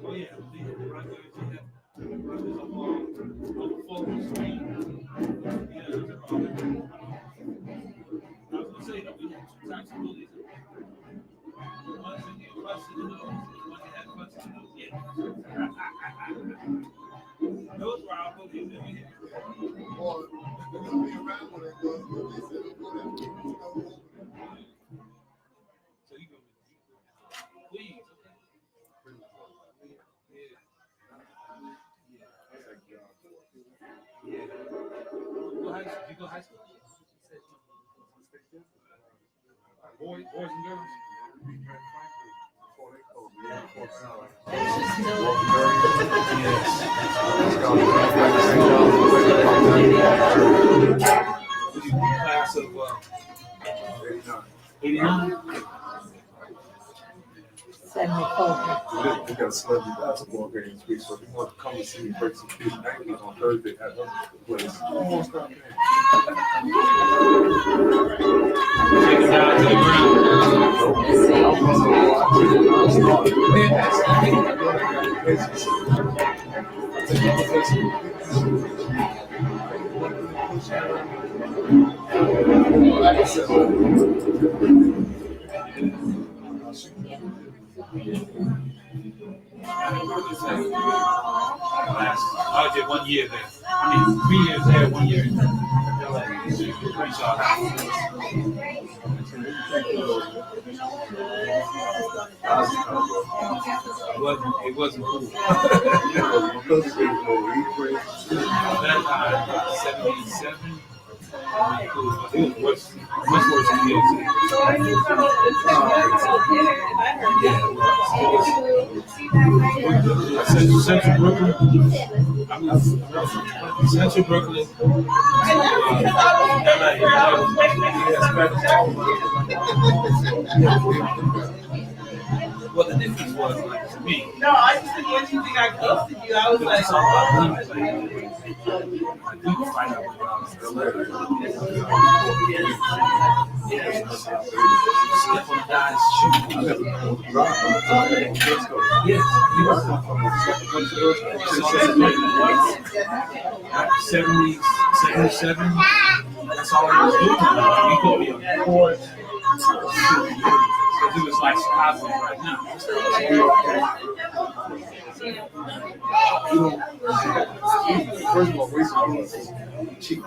Oh yeah, right there. There's a full screen. Yeah, there's a I was gonna say that we had two types of bullies. One's in here, plus in the nose. One that had plus in the nose. Yeah. Those were our bullies that we had. So you go with please. Yeah. You go high school? Boys and girls? Class of 89. Nicole. We got a celebrity basketball game this week, so if you want to come and see me break some kids' ankles on Thursday at her place. Almost not Take it down to the ground. I did 1 year there. 3 years there, 1 year in Crenshaw. It wasn't cool. At that time, 77. It was worse, much worse than it is. Central Brooklyn. Central Brooklyn. Well, the difference was, like, to me. No, I just think once you think I ghosted you, I was like, oh. We can find out what step on the guy's shoe. Yes, he was 70, 77. That's all he was doing. He put me on the court. Because it was like Chicago right now. First of all, racing is cheap.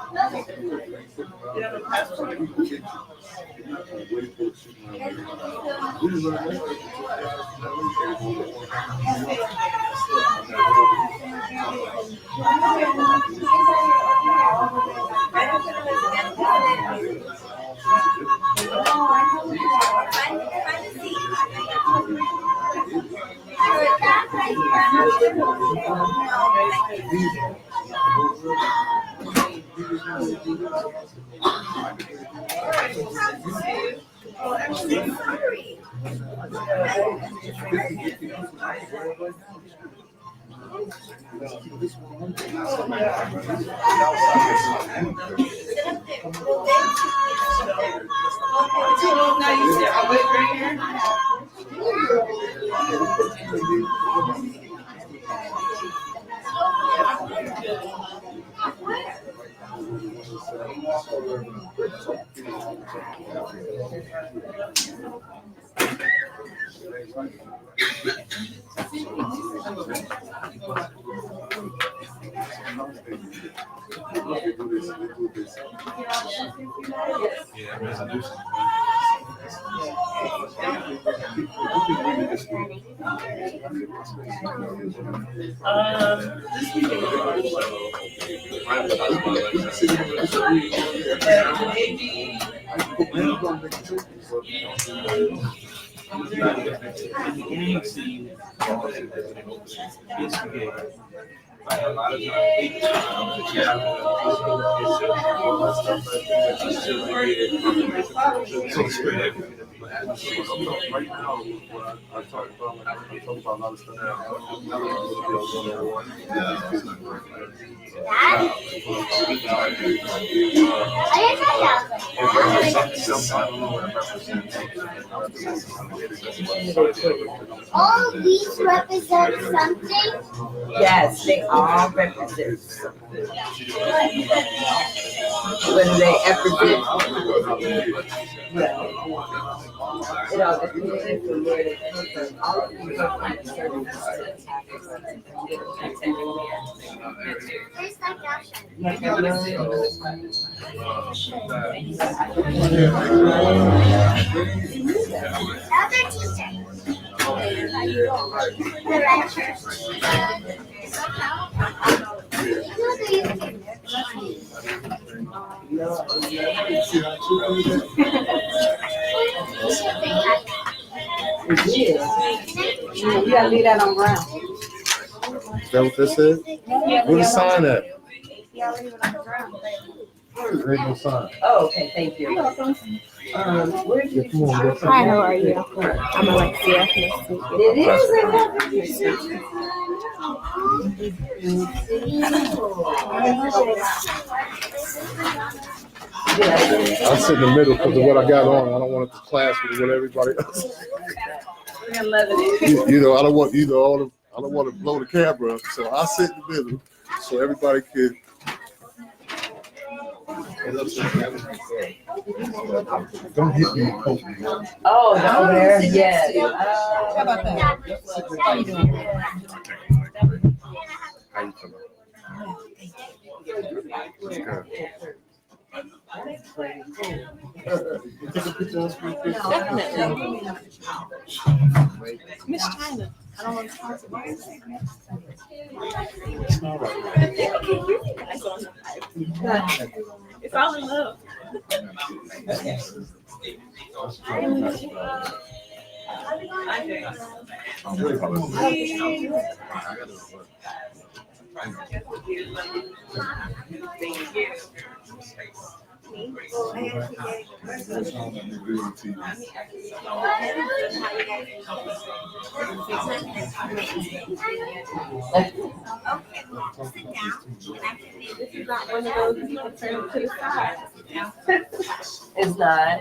Yeah, resolution. This weekend. In the gang scene, instigated by a lot of big time. So straight everything. Right now, I talk about a lot of stuff now. All these represent something. Yes, they all represent something. Whether they represent, it all depends on where they come from. All of these represent certain There's like action. Other teacher. The lecture. Who do you think? You gotta leave that on ground. Is that what this is? Where's the sign at? There ain't no sign. Oh, okay, thank you. Where's your? Hi, how are you? I'm Alexia. Nice to meet you. It is. I sit in the middle because of what I got on. I don't want it to clash with what everybody else. You know, I don't want I don't want to blow the camera up, so I sit in the middle so everybody can. Don't hit me. Oh, over there, yeah. How about that? How you doing? Miss China. I don't want to talk to you. It's all in love. This is not one of those you can turn to the side. It's not.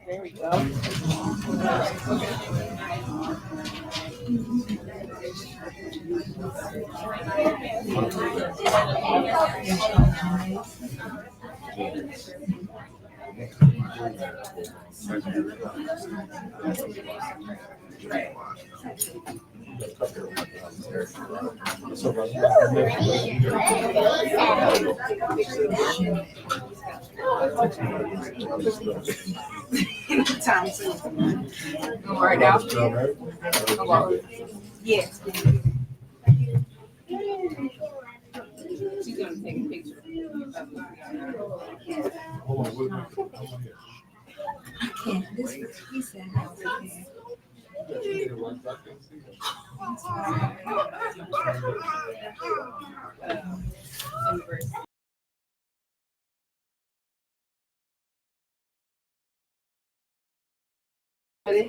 There we go. Time to. Right now. Yes. She's gonna take a picture. Can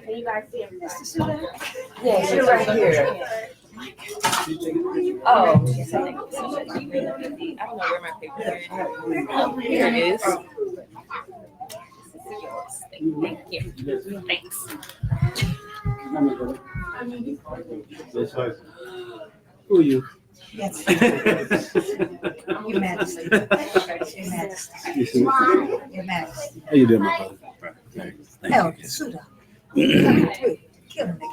you guys see him? Yeah, you're right here. Oh. I don't know where my paper is. Here it is. Thank you. Thanks. Who are you? Yes. Your Majesty. Your Majesty. Your Majesty. How you doing, my brother? Thanks. Oh, Suda. Coming through. Killing the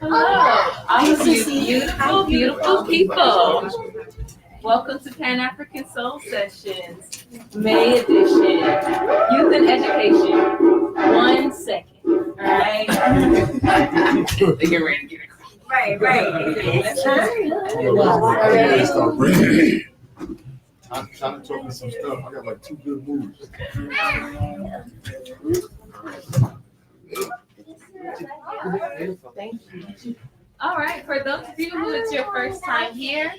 game. Hello, all of you beautiful, beautiful people. Welcome to Pan-African Soul Sessions, May edition, Youth and Education. 1 second, all right? They get ready to get it. Right. I'm trying to talk me some stuff. I got like 2 good moves. Thank you. All right, for those of you who it's your first time here,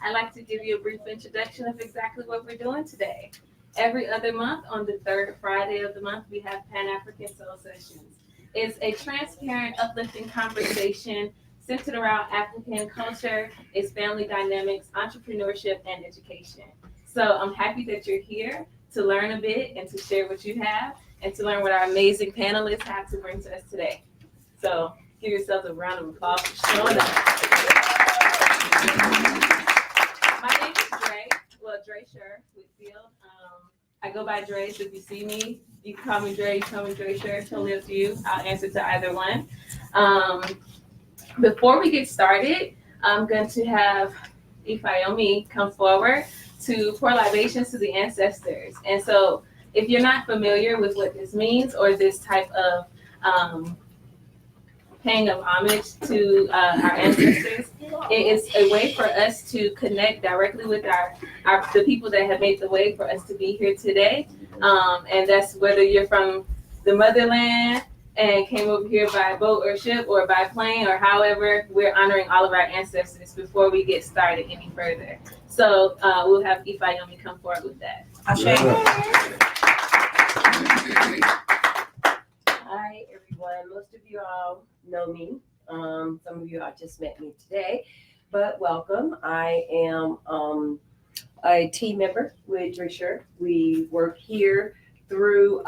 I'd like to give you a brief introduction of exactly what we're doing today. Every other month, on the third Friday of the month, we have Pan-African Soul Sessions. It's a transparent, uplifting conversation centered around African culture, its family dynamics, entrepreneurship, and education. So I'm happy that you're here to learn a bit and to share what you have and to learn what our amazing panelists have to bring to us today. So give yourselves a round of applause for showing up. My name is Dre. Well, Dre Sher Whitfield. I go by Dre, so if you see me, you can call me Dre, you call me Dre Sher, totally up to you. I'll answer to either one. Before we get started, I'm going to have Ifayomi come forward to pour libations to the ancestors. And so if you're not familiar with what this means or this type of paying of homage to our ancestors, it is a way for us to connect directly with the people that have made the way for us to be here today. And that's whether you're from the motherland and came over here by boat or ship or by plane or however, we're honoring all of our ancestors before we get started any further. So we'll have Ifayomi come forward with that. Hi, everyone. Most of you all know me. Some of you all just met me today, but welcome. I am a team member with Dresher. We work here through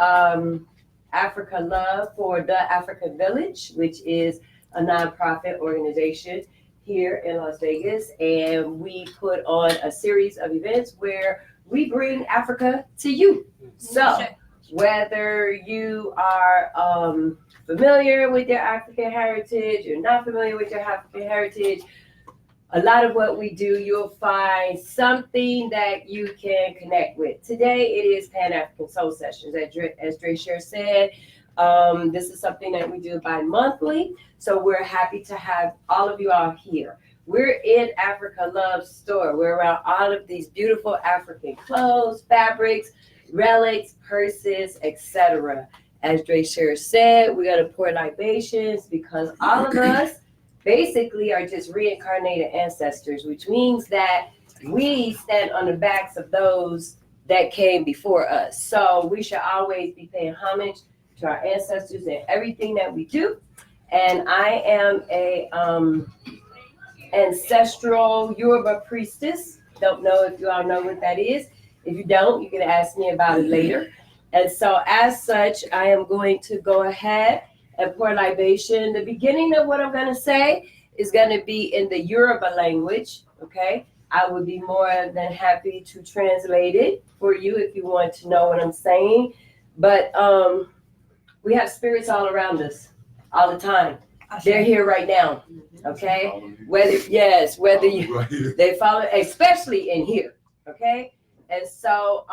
Africa Love for the African Village, which is a nonprofit organization here in Las Vegas. And we put on a series of events where we bring Africa to you. So whether you are familiar with your African heritage, you're not familiar with your African heritage, a lot of what we do, you'll find something that you can connect with. Today, it is Pan-African Soul Sessions. As Dre Sher said, this is something that we do bi-monthly, so we're happy to have all of you all here. We're in Africa Love store. We're around all of these beautiful African clothes, fabrics, relics, purses, etc. As Dre Sher said, we're going to pour libations because all of us basically are just reincarnated ancestors, which means that we stand on the backs of those that came before us. So we should always be paying homage to our ancestors in everything that we do. And I am a ancestral Yoruba priestess. Don't know if you all know what that is. If you don't, you can ask me about it later. And so as such, I am going to go ahead and pour libation. The beginning of what I'm going to say is going to be in the Yoruba language, okay? I would be more than happy to translate it for you if you want to know what I'm saying. But we have spirits all around us all the time. They're here right now, okay? Whether you, they follow, especially in here, okay? And so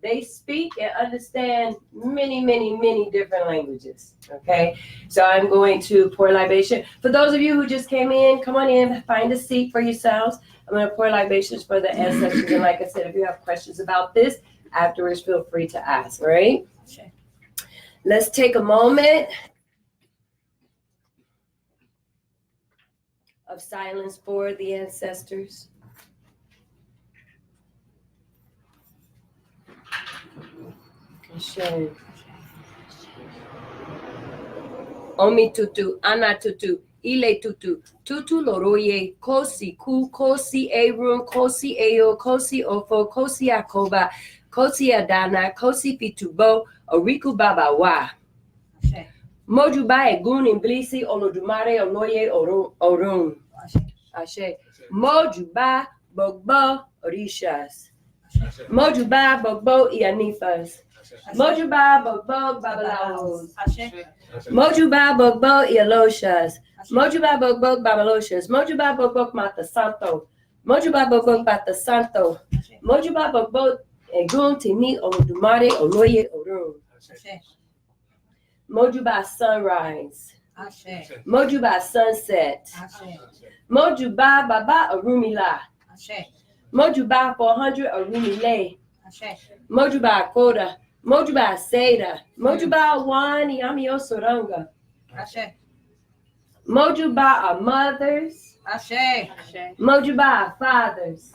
they speak and understand many, many, many different languages, okay? So I'm going to pour libation. For those of you who just came in, come on in, find a seat for yourselves. I'm going to pour libations for the ancestors. And like I said, if you have questions about this, afterwards, feel free to ask, all right? Okay. Let's take a moment of silence for the ancestors. Sure. Omi tutu, ana tutu, ile tutu, tutu loroye, kosi ku, kosi erun, kosi eo, kosi ofo, kosi akoba, kosi adana, kosi pitubo, oriku baba wa. Mojuba egun imblisi olodumare oloye orun. Ashe. Mojuba bogbo orishas. Mojuba bogbo ianifas. Mojuba Bogbog Babalawos. Mojuba Bogbog Yaloshas. Mojuba Bogbog Babaloshas. Mojuba Bogbog Mata Santo. Mojuba Bogbog Mata Santo. Mojuba Bogbog Egun Timi Oludumare Oloye Orun. Mojuba Sunrise. Mojuba Sunset. Mojuba Baba Arumila. Mojuba 400 Arumile. Mojuba Koda. Mojuba Seda. Mojuba Wani Amio Soranga. Mojuba our mothers. Mojuba our fathers.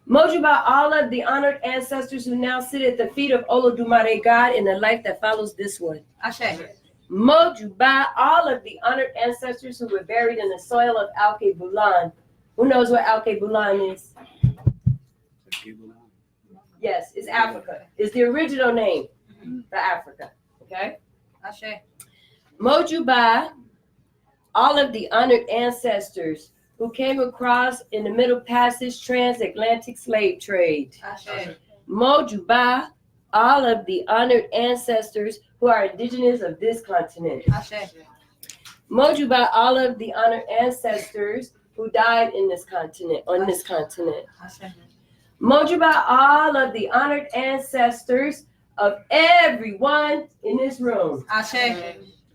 Mojuba all of the honored ancestors who now sit at the feet of Olodumare God in the life that follows this one. Mojuba all of the honored ancestors who were buried in the soil of Alke Bulan. Who knows what Alke Bulan is? Yes, it's Africa. It's the original name for Africa. Okay? Mojuba all of the honored ancestors who came across in the Middle Passage transatlantic slave trade. Mojuba all of the honored ancestors who are indigenous of this continent. Mojuba all of the honored ancestors who died in this continent, on this continent. Mojuba all of the honored ancestors of everyone in this room.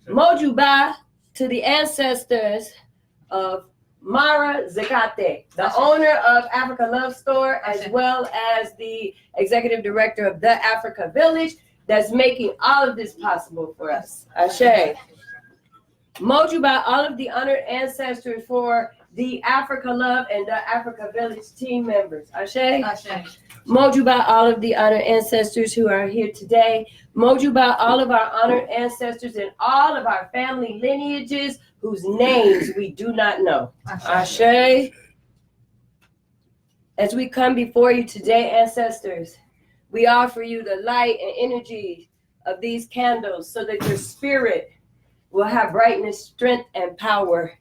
Mojuba to the ancestors of Mara Zakate, the owner of Africa Love Store, as well as the executive director of the Africa Village, that's making all of this possible for us. Ashe. Mojuba all of the honored ancestors for the Africa Love and the Africa Village team members. Ashe. Mojuba all of the honored ancestors who are here today. Mojuba all of our honored ancestors and all of our family lineages whose names we do not know. Ashe. As we come before you today, ancestors, we offer you the light and energy of these candles so that your spirit will have brightness, strength, and power.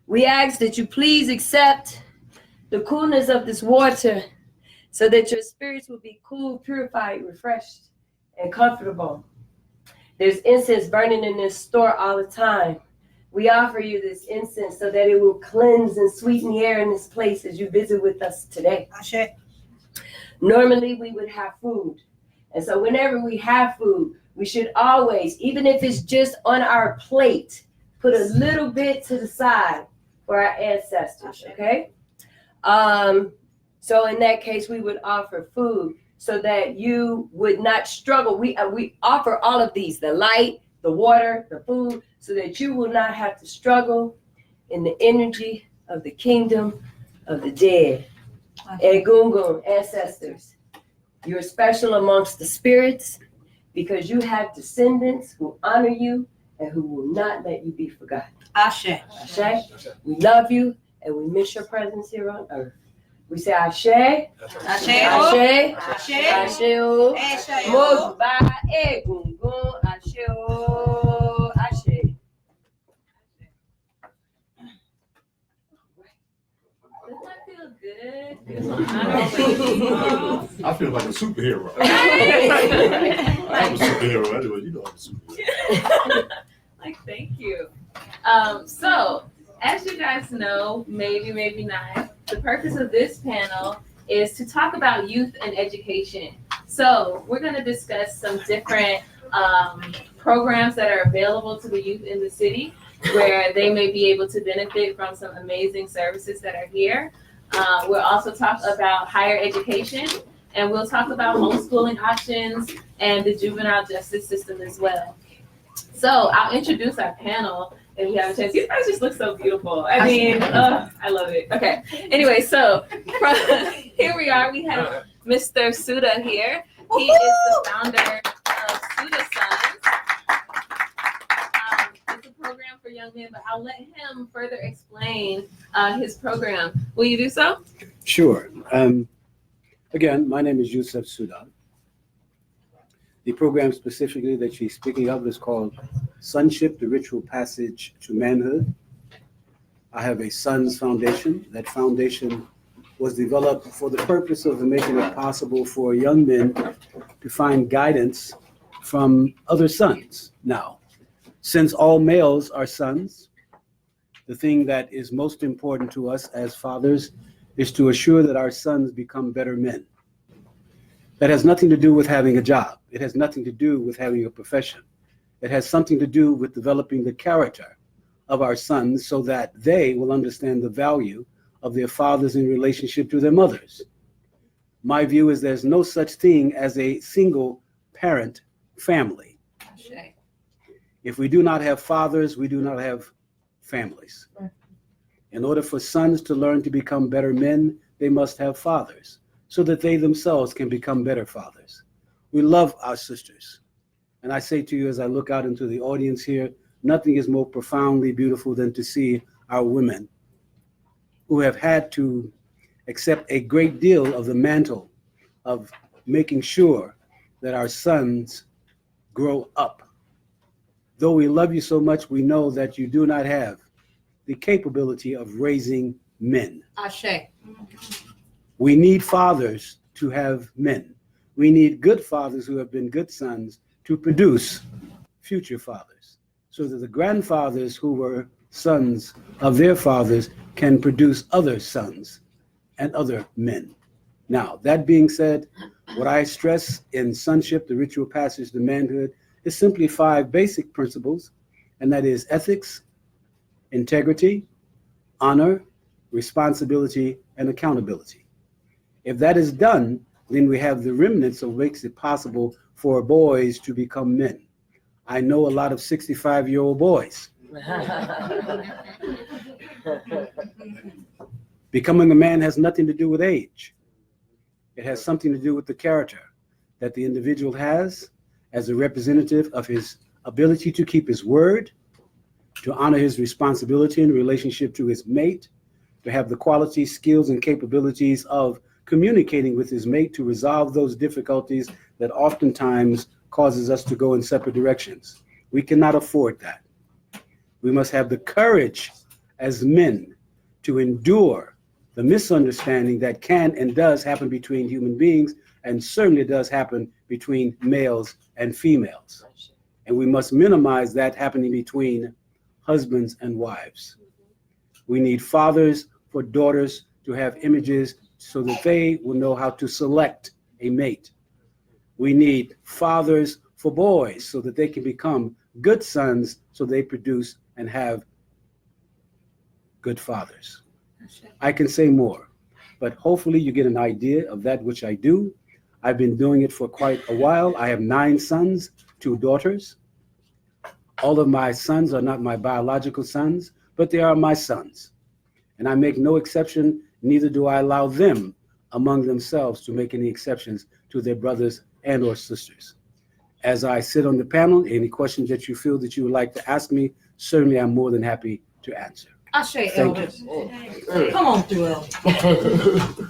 We ask that you please accept the coolness of this water so that your spirits will be cool, purified, refreshed, and comfortable. There's incense burning in this store all the time. We offer you this incense so that it will cleanse and sweeten the air in this place as you visit with us today. Normally, we would have food. And so whenever we have food, we should always, even if it's just on our plate, put a little bit to the side for our ancestors, okay? So in that case, we would offer food so that you would not struggle. We offer all of these, the light, the water, the food, so that you will not have to struggle in the energy of the kingdom of the dead. Egungun, ancestors, you're special amongst the spirits because you have descendants who honor you and who will not let you be forgotten. Ashe. Ashe. We love you and we miss your presence here on earth. We say Ashe. Ashe. Ashe. Ashe. Ashe. Mojuba Egungun. Ashe. Ashe. Doesn't that feel good? I feel like a superhero. I'm a superhero anyway. You know I'm a superhero. Like, thank you. So, as you guys know, maybe not, the purpose of this panel is to talk about youth and education. So, we're going to discuss some different programs that are available to the youth in the city where they may be able to benefit from some amazing services that are here. We'll also talk about higher education, and we'll talk about homeschooling options and the juvenile justice system as well. So I'll introduce our panel if we have a chance. You guys just look so beautiful. I mean, I love it. Okay. Anyway, so here we are. We have Mr. Suda here. He is the founder of Suda Sons. It's a program for young men, but I'll let him further explain his program. Will you do so? Sure. Again, my name is Yusuf Suda. The program specifically that she's speaking of is called Sonship, the Ritual Passage to Manhood. I have a Sons Foundation. That foundation was developed for the purpose of making it possible for young men to find guidance from other sons. Now, since all males are sons, the thing that is most important to us as fathers is to assure that our sons become better men. That has nothing to do with having a job. It has nothing to do with having a profession. It has something to do with developing the character of our sons so that they will understand the value of their fathers in relationship to their mothers. My view is there's no such thing as a single parent family. If we do not have fathers, we do not have families. In order for sons to learn to become better men, they must have fathers so that they themselves can become better fathers. We love our sisters. And I say to you, as I look out into the audience here, nothing is more profoundly beautiful than to see our women who have had to accept a great deal of the mantle of making sure that our sons grow up. Though we love you so much, we know that you do not have the capability of raising men. Ashe. We need fathers to have men. We need good fathers who have been good sons to produce future fathers, so that the grandfathers who were sons of their fathers can produce other sons and other men. Now, that being said, what I stress in sonship, the ritual passage to manhood, is simply 5 basic principles, and that is ethics, integrity, honor, responsibility, and accountability. If that is done, then we have the remnants of what makes it possible for boys to become men. I know a lot of 65-year-old boys. Becoming a man has nothing to do with age. It has something to do with the character that the individual has as a representative of his ability to keep his word, to honor his responsibility in relationship to his mate, to have the qualities, skills, and capabilities of communicating with his mate to resolve those difficulties that oftentimes causes us to go in separate directions. We cannot afford that. We must have the courage as men to endure the misunderstanding that can and does happen between human beings, and certainly does happen between males and females. And we must minimize that happening between husbands and wives. We need fathers for daughters to have images so that they will know how to select a mate. We need fathers for boys so that they can become good sons, so they produce and have good fathers. I can say more, but hopefully you get an idea of that which I do. I've been doing it for quite a while. I have 9 sons, 2 daughters. All of my sons are not my biological sons, but they are my sons. And I make no exception, neither do I allow them among themselves to make any exceptions to their brothers and or sisters. As I sit on the panel, any questions that you feel that you would like to ask me, certainly I'm more than happy to answer. Ashe, Thank Elder. Come on through, Elder.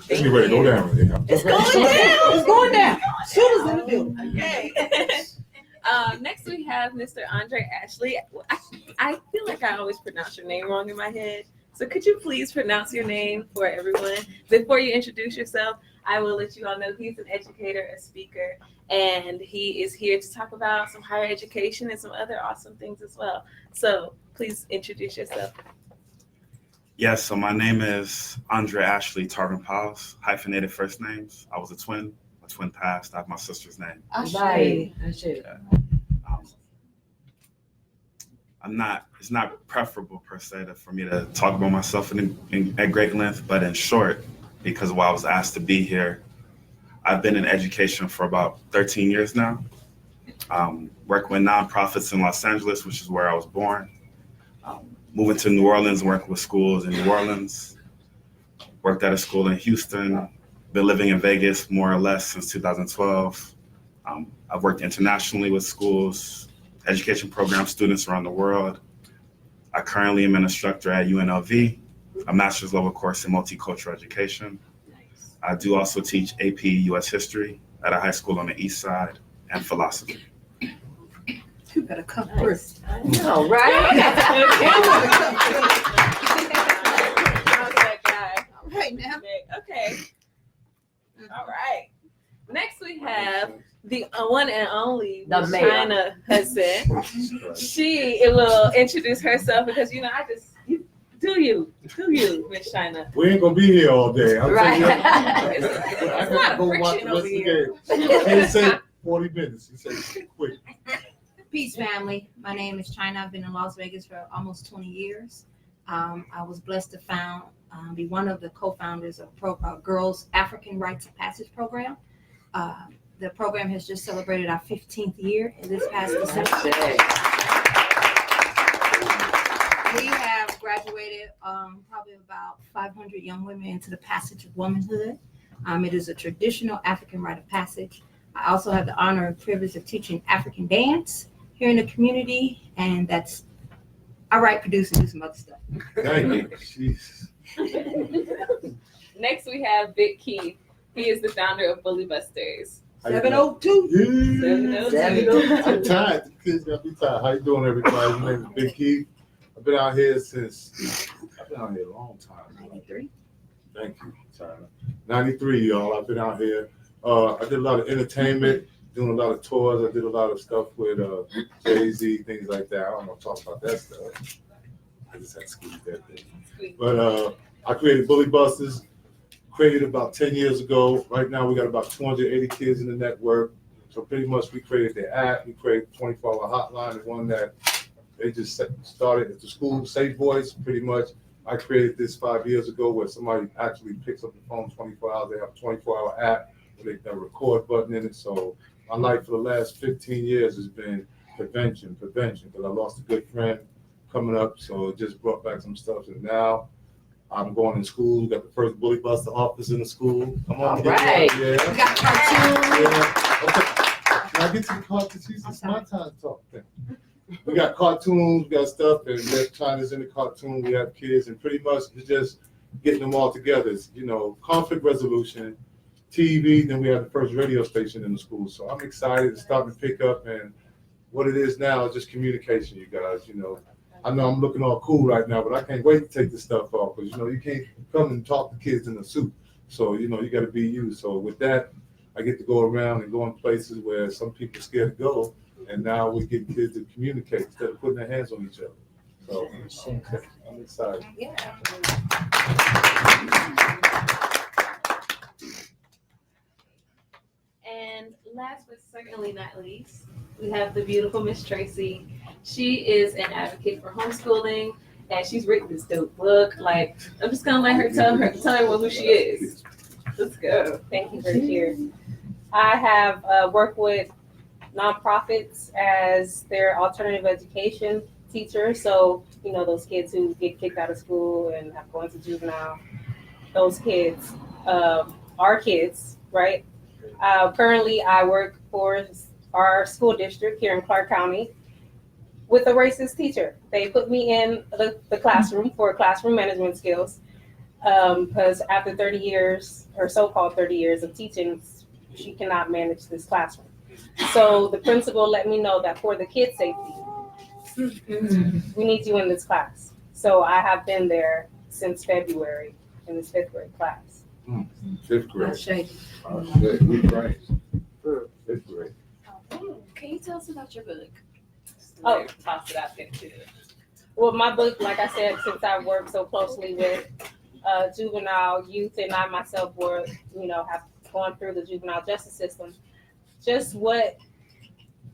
Get ready to go down. It's going down. It's going down. Shooters in the building. Okay. Next we have Mr. Andre Ashley. I feel like I always pronounce your name wrong in my head. So could you please pronounce your name for everyone? Before you introduce yourself, I will let you all know he's an educator, a speaker, and he is here to talk about some higher education and some other awesome things as well. So please introduce yourself. Yes, so my name is Andre Ashley Tarvin Powles, hyphenated first names. I was a twin. My twin passed. I have my sister's name. Ashe. It's not preferable per se for me to talk about myself at great length, but in short, because while I was asked to be here, I've been in education for about 13 years now. Working with nonprofits in Los Angeles, which is where I was born. Moving to New Orleans, working with schools in New Orleans. Worked at a school in Houston. Been living in Vegas more or less since 2012. I've worked internationally with schools, education program students around the world. I currently am an instructor at UNLV, a master's level course in multicultural education. I do also teach AP US History at a high school on the East Side and philosophy. You better come first. All right. Right now. Okay. the one and only The Miss mayor. China Hudson. She will introduce herself because I just do you, Miss China. We ain't gonna be here all day. I'm Right. telling you. It's not a friction over here. He said 40 minutes. He said quick. Peace, family. My name is China. I've been in Las Vegas for almost 20 years. I was blessed to be one of the co-founders of Girls African Rites of Passage program. The program has just celebrated our 15th year in this past December. We have graduated probably about 500 young women into the passage of womanhood. It is a traditional African rite of passage. I also have the honor and privilege of teaching African dance here in the community, and that's I write, produce, and do some other stuff. Thank you. Jesus. Next, we have Big Keith. He is the founder of Bully Busters. 702. 702. I'm tired. The kids gotta be tired. How you doing, everybody? My name is Big Keith. I've been out here a long time. 93. Thank you, China. 93, y'all. I've been out here. I did a lot of entertainment, doing a lot of tours. I did a lot of stuff with Jay-Z, things like that. I don't want to talk about that stuff. I just had to squeeze that thing. But I created Bully Busters, created about 10 years ago. Right now, we got about 280 kids in the network. So pretty much we created the app. We created 24-hour hotline, the one that they just started at the school, Safe Voice, pretty much. I created this 5 years ago where somebody actually picks up the phone 24 hours. They have a 24-hour app with a record button in it. So my life for the last 15 years has been prevention, because I lost a good friend coming up. So it just brought back some stuff. And now I'm going in school. We got the first Bully Buster office in the school. Come on. All right. Yeah. We got cartoons. Yeah. Okay. Can I get to the cartoons? It's my time to talk. We got cartoons, we got stuff, and there's China's in the cartoon. We have kids, and pretty much it's just getting them all together. It's, conflict resolution, TV. Then we have the first radio station in the school. So I'm excited. It's starting to pick up, and what it is now is just communication, you guys. I know I'm looking all cool right now, but I can't wait to take this stuff off because you can't come and talk to kids in a suit. So you got to be you. So with that, I get to go around and go in places where some people are scared to go. And now we get kids to communicate instead of putting their hands on each other. So I'm excited. And last but certainly not least, we have the beautiful Miss Tracy. She is an advocate for homeschooling, and she's written this dope book. I'm just gonna let her tell everyone who she is. Let's go. Thank you for sharing. I have worked with nonprofits as their alternative education teacher. So, those kids who get kicked out of school and have gone to juvenile, those kids are kids, right? Currently, I work for our school district here in Clark County with a racist teacher. They put me in the classroom for classroom management skills because after 30 years, or so-called 30 years of teaching, she cannot manage this classroom. So the principal let me know that for the kids' safety, we need you in this class. So I have been there since February in this 5th grade class. 5th grade. Shady. We right. 5th grade. Can you tell us about your book? Oh. Toss it out there too. Well, my book, like I said, since I work so closely with juvenile youth, and I myself have gone through the juvenile justice system, just what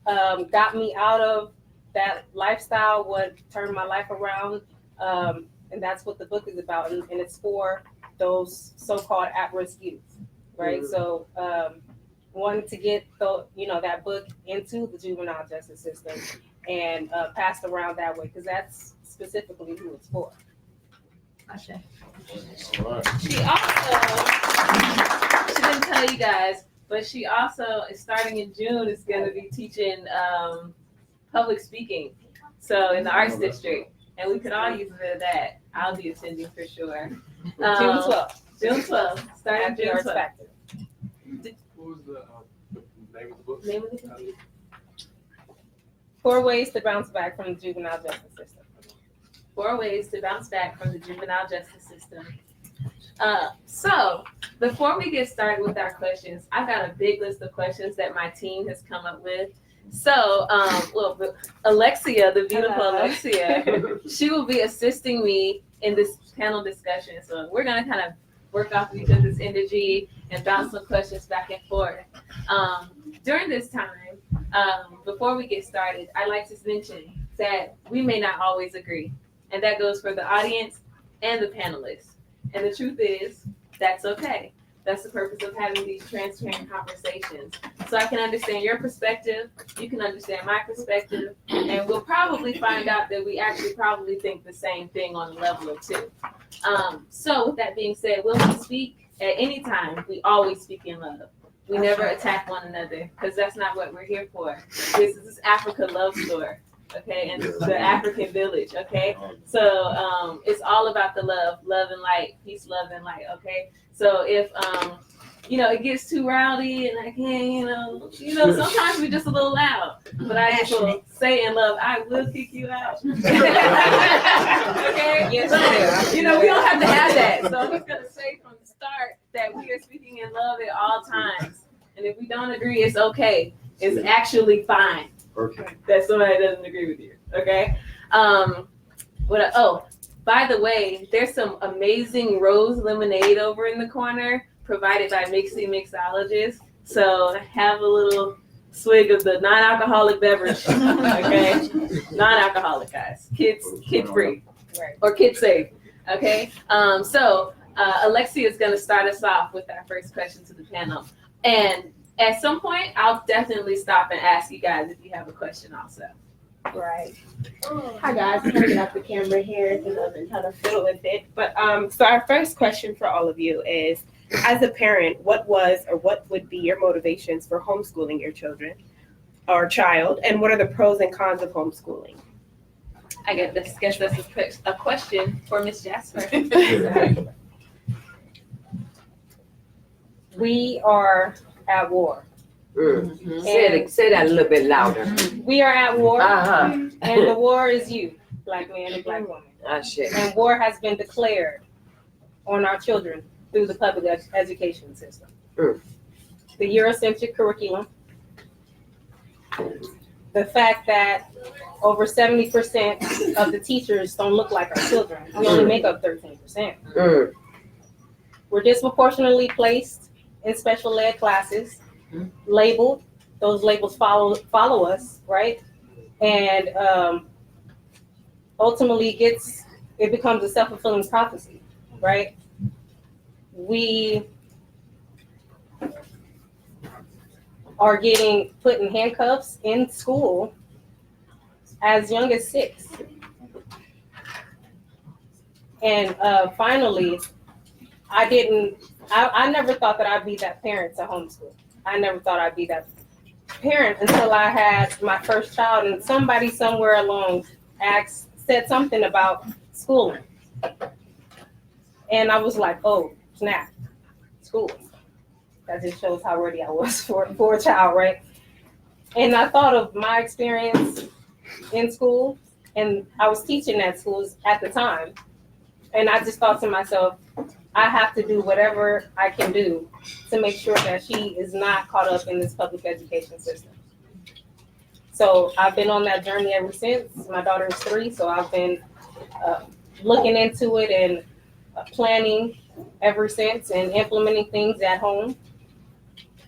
got me out of that lifestyle, what turned my life around, and that's what the book is about, and it's for those so-called at-risk youth, right? So wanted to get that book into the juvenile justice system and passed around that way, because that's specifically who it's for. Ashe. All right. She didn't tell you guys, but she also is starting in June is going to be teaching public speaking. So in the arts district, and we could all use a bit of that. I'll be attending for sure. June 12th. June 12th. Starting At the June Arts 12th. Factory. What was the name of the book? Name of the book? 4 Ways to Bounce Back from the Juvenile Justice System. 4 ways to bounce back from the juvenile justice system. So before we get started with our questions, I've got a big list of questions that my team has come up with. So, Alexia, the beautiful Hello. Alexia, she will be assisting me in this panel discussion. So we're gonna kind of work off each other's energy and bounce some questions back and forth. During this time, before we get started, I'd like to mention that we may not always agree, and that goes for the audience and the panelists. And the truth is, that's okay. That's the purpose of having these transparent conversations. So I can understand your perspective, you can understand my perspective, and we'll probably find out that we actually probably think the same thing on a level or two. So with that being said, when we speak at any time, we always speak in love. We never attack one another, because that's not what we're here for. This is Africa love story, okay, and the African village, okay? So it's all about the love and light, peace, love, and light, okay? So if it gets too rowdy and I can't, sometimes we're just a little loud. But I just will say in love, I will kick you out. Okay? Yes, So, we don't have to have that. So I'm just gonna say from the start that we are speaking in love at all times. And if we don't agree, it's okay. It's actually fine. Okay. That somebody doesn't agree with you. Okay? By the way, there's some amazing rose lemonade over in the corner provided by Mixie Mixologist. So have a little swig of the non-alcoholic beverage, okay? Non-alcoholic, guys. Kid free, Right. or kid safe, okay? Alexia is gonna start us off with our first question to the panel. And at some point, I'll definitely stop and ask you guys if you have a question also. Right. Hi guys, I'm gonna get off the camera here because I've been trying to fiddle with it. But so our first question for all of you is, as a parent, what would be your motivations for homeschooling your children or child, and what are the pros and cons of homeschooling? I guess that's a question for Miss Jasper. We are at war. Say that a little bit louder. We are at war, Uh-huh. and the war is you, black man and black woman. Shit. And war has been declared on our children through the public education system. Mm. The Eurocentric curriculum, the fact that over 70% of the teachers don't look like our children. We only make up 13%. Mm. We're disproportionately placed in special ed classes, labeled. Those labels follow us, right? And ultimately it becomes a self-fulfilling prophecy, right? We are getting put in handcuffs in school as young as 6. And finally, I never thought that I'd be that parent to homeschool. I never thought I'd be that parent until I had my first child, and somebody somewhere along said something about schooling. And I was like, oh, snap, school. That just shows how ready I was for a child, right? And I thought of my experience in school, and I was teaching at schools at the time. And I just thought to myself, I have to do whatever I can do to make sure that she is not caught up in this public education system. So I've been on that journey ever since. My daughter is 3, so I've been looking into it and planning ever since and implementing things at home.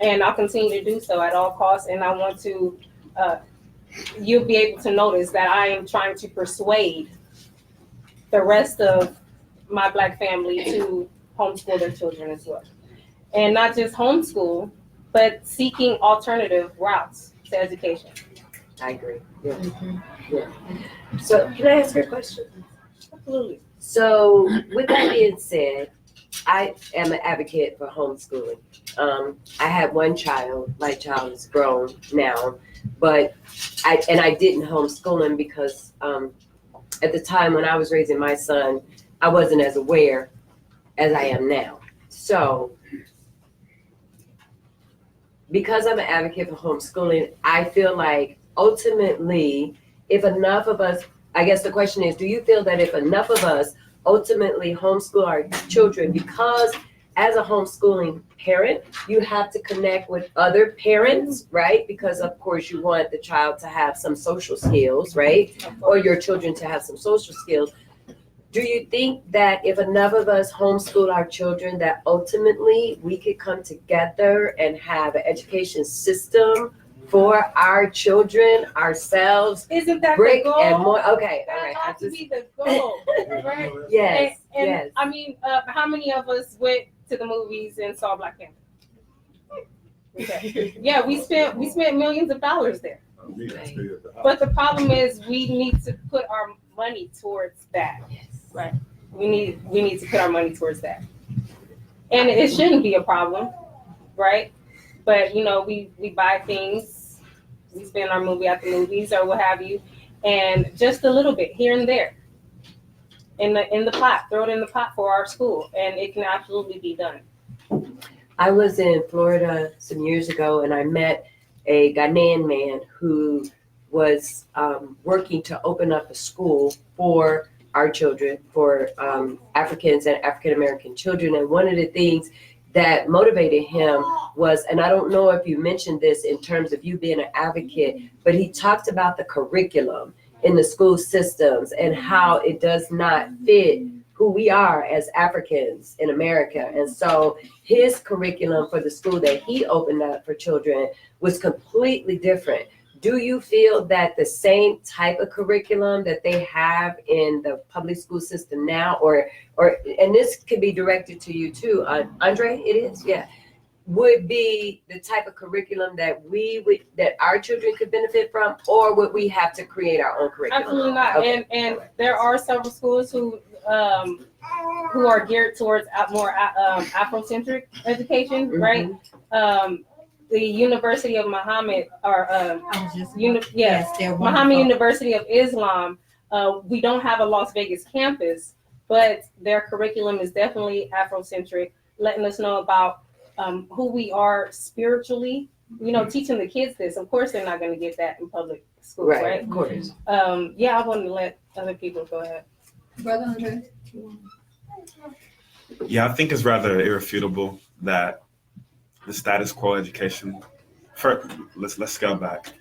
And I'll continue to do so at all costs. And I want to, you'll be able to notice that I am trying to persuade the rest of my Black family to homeschool their children as well. And not just homeschool, but seeking alternative routes to education. I agree. Yeah. Yeah. So can I ask her a question? Absolutely. So with that being said, I am an advocate for homeschooling. I had one child. My child is grown now, but I didn't homeschool him because at the time when I was raising my son, I wasn't as aware as I am now. So because I'm an advocate for homeschooling, I feel like ultimately, if enough of us, I guess the question is, do you feel that if enough of us ultimately homeschool our children, because as a homeschooling parent, you have to connect with other parents, right? Because of course you want the child to have some social skills, right? Or your children to have some social skills. Do you think that if enough of us homeschool our children, that ultimately we could come together and have an education system for our children, ourselves? Isn't that the Brick goal? and more. Okay, all That right. ought to be the goal, right? Yes, And yes. I mean, how many of us went to the movies and saw Black Panther? Okay. Yeah, we spent millions of dollars there. But the problem is we need to put our money towards that. Right. We need to put our money towards that. And it shouldn't be a problem, right? But you know, we buy things, we spend our movie at the movies or what have you, and just a little bit here and there. In the pot, throw it in the pot for our school, and it can absolutely be done. I was in Florida some years ago, and I met a Ghanaian man who was working to open up a school for our children, for Africans and African American children. And one of the things that motivated him was, and I don't know if you mentioned this in terms of you being an advocate, but he talked about the curriculum in the school systems and how it does not fit who we are as Africans in America. And so his curriculum for the school that he opened up for children was completely different. Do you feel that the same type of curriculum that they have in the public school system now, or and this could be directed to you too, Andre, it is, yeah, would be the type of curriculum that that our children could benefit from, or would we have to create our own curriculum? Absolutely not. Okay. And there are several schools who are geared towards more Afrocentric education, right? The University of Muhammad, or Muhammad University of Islam. We don't have a Las Vegas campus, but their curriculum is definitely Afrocentric, letting us know about who we are spiritually. You know, teaching the kids this. Of course, they're not going to get that in public school, right? Of course. Yeah, I want to let other people go ahead. Brother Andre? Yeah, I think it's rather irrefutable that the status quo education. Let's scale back.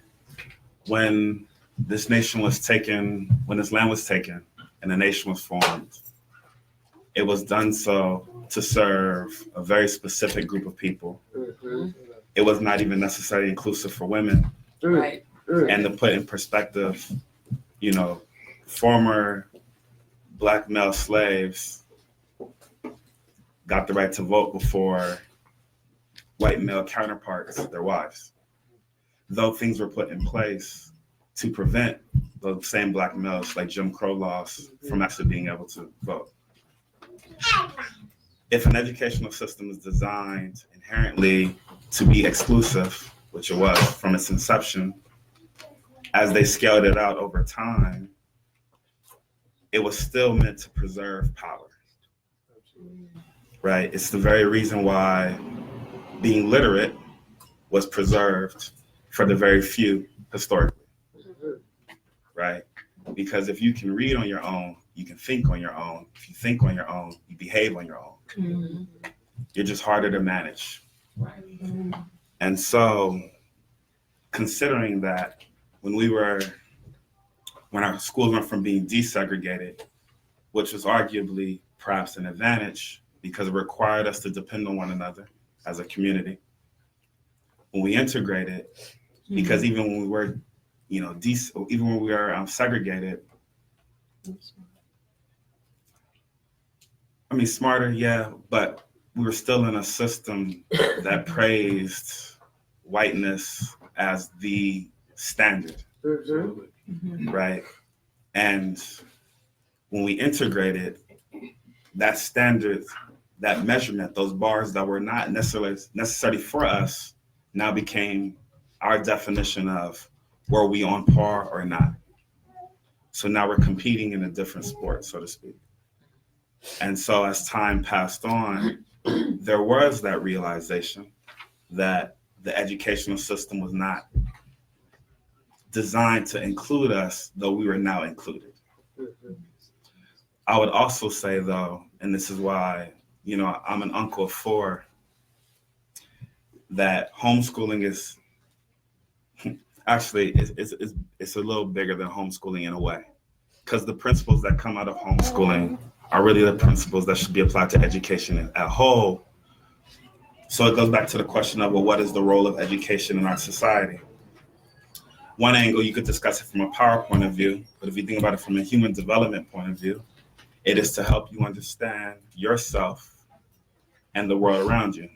When this nation was taken, when this land was taken, and the nation was formed, it was done so to serve a very specific group of people. It was not even necessarily inclusive for women. Right. And to put in perspective, you know, former Black male slaves got the right to vote before white male counterparts, their wives. Though things were put in place to prevent those same Black males, like Jim Crow laws, from actually being able to vote. If an educational system is designed inherently to be exclusive, which it was from its inception, as they scaled it out over time, it was still meant to preserve power. Right? It's the very reason why being literate was preserved for the very few historically. Right? Because if you can read on your own, you can think on your own. If you think on your own, you behave on your own. You're just harder to manage. And so, considering that when our schools went from being desegregated, which was arguably perhaps an advantage because it required us to depend on one another as a community. When we integrated, because even when we were, you know, even when we were segregated, I mean, smarter, yeah, but we were still in a system that praised whiteness as the standard, right? And when we integrated, that standard, that measurement, those bars that were not necessarily for us, now became our definition of were we on par or not. So now we're competing in a different sport, so to speak. And so as time passed on, there was that realization that the educational system was not designed to include us, though we were now included. I would also say though, and this is why, I'm an uncle of 4, that homeschooling is actually it's a little bigger than homeschooling in a way, because the principles that come out of homeschooling are really the principles that should be applied to education as a whole. So it goes back to the question of, well, what is the role of education in our society? One angle, you could discuss it from a power point of view, but if you think about it from a human development point of view, it is to help you understand yourself and the world around you.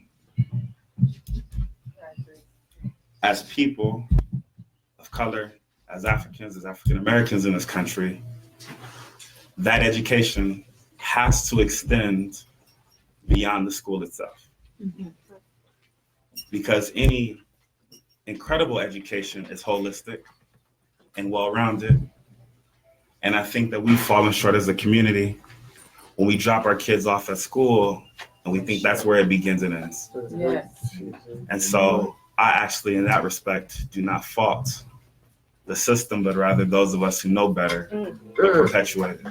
As people of color, as Africans, as African Americans in this country, that education has to extend beyond the school itself. Because any incredible education is holistic and well-rounded. And I think that we've fallen short as a community when we drop our kids off at school and we think that's where it begins and ends. Yes. And so I actually, in that respect, do not fault the system, but rather those of us who know better that perpetuate it.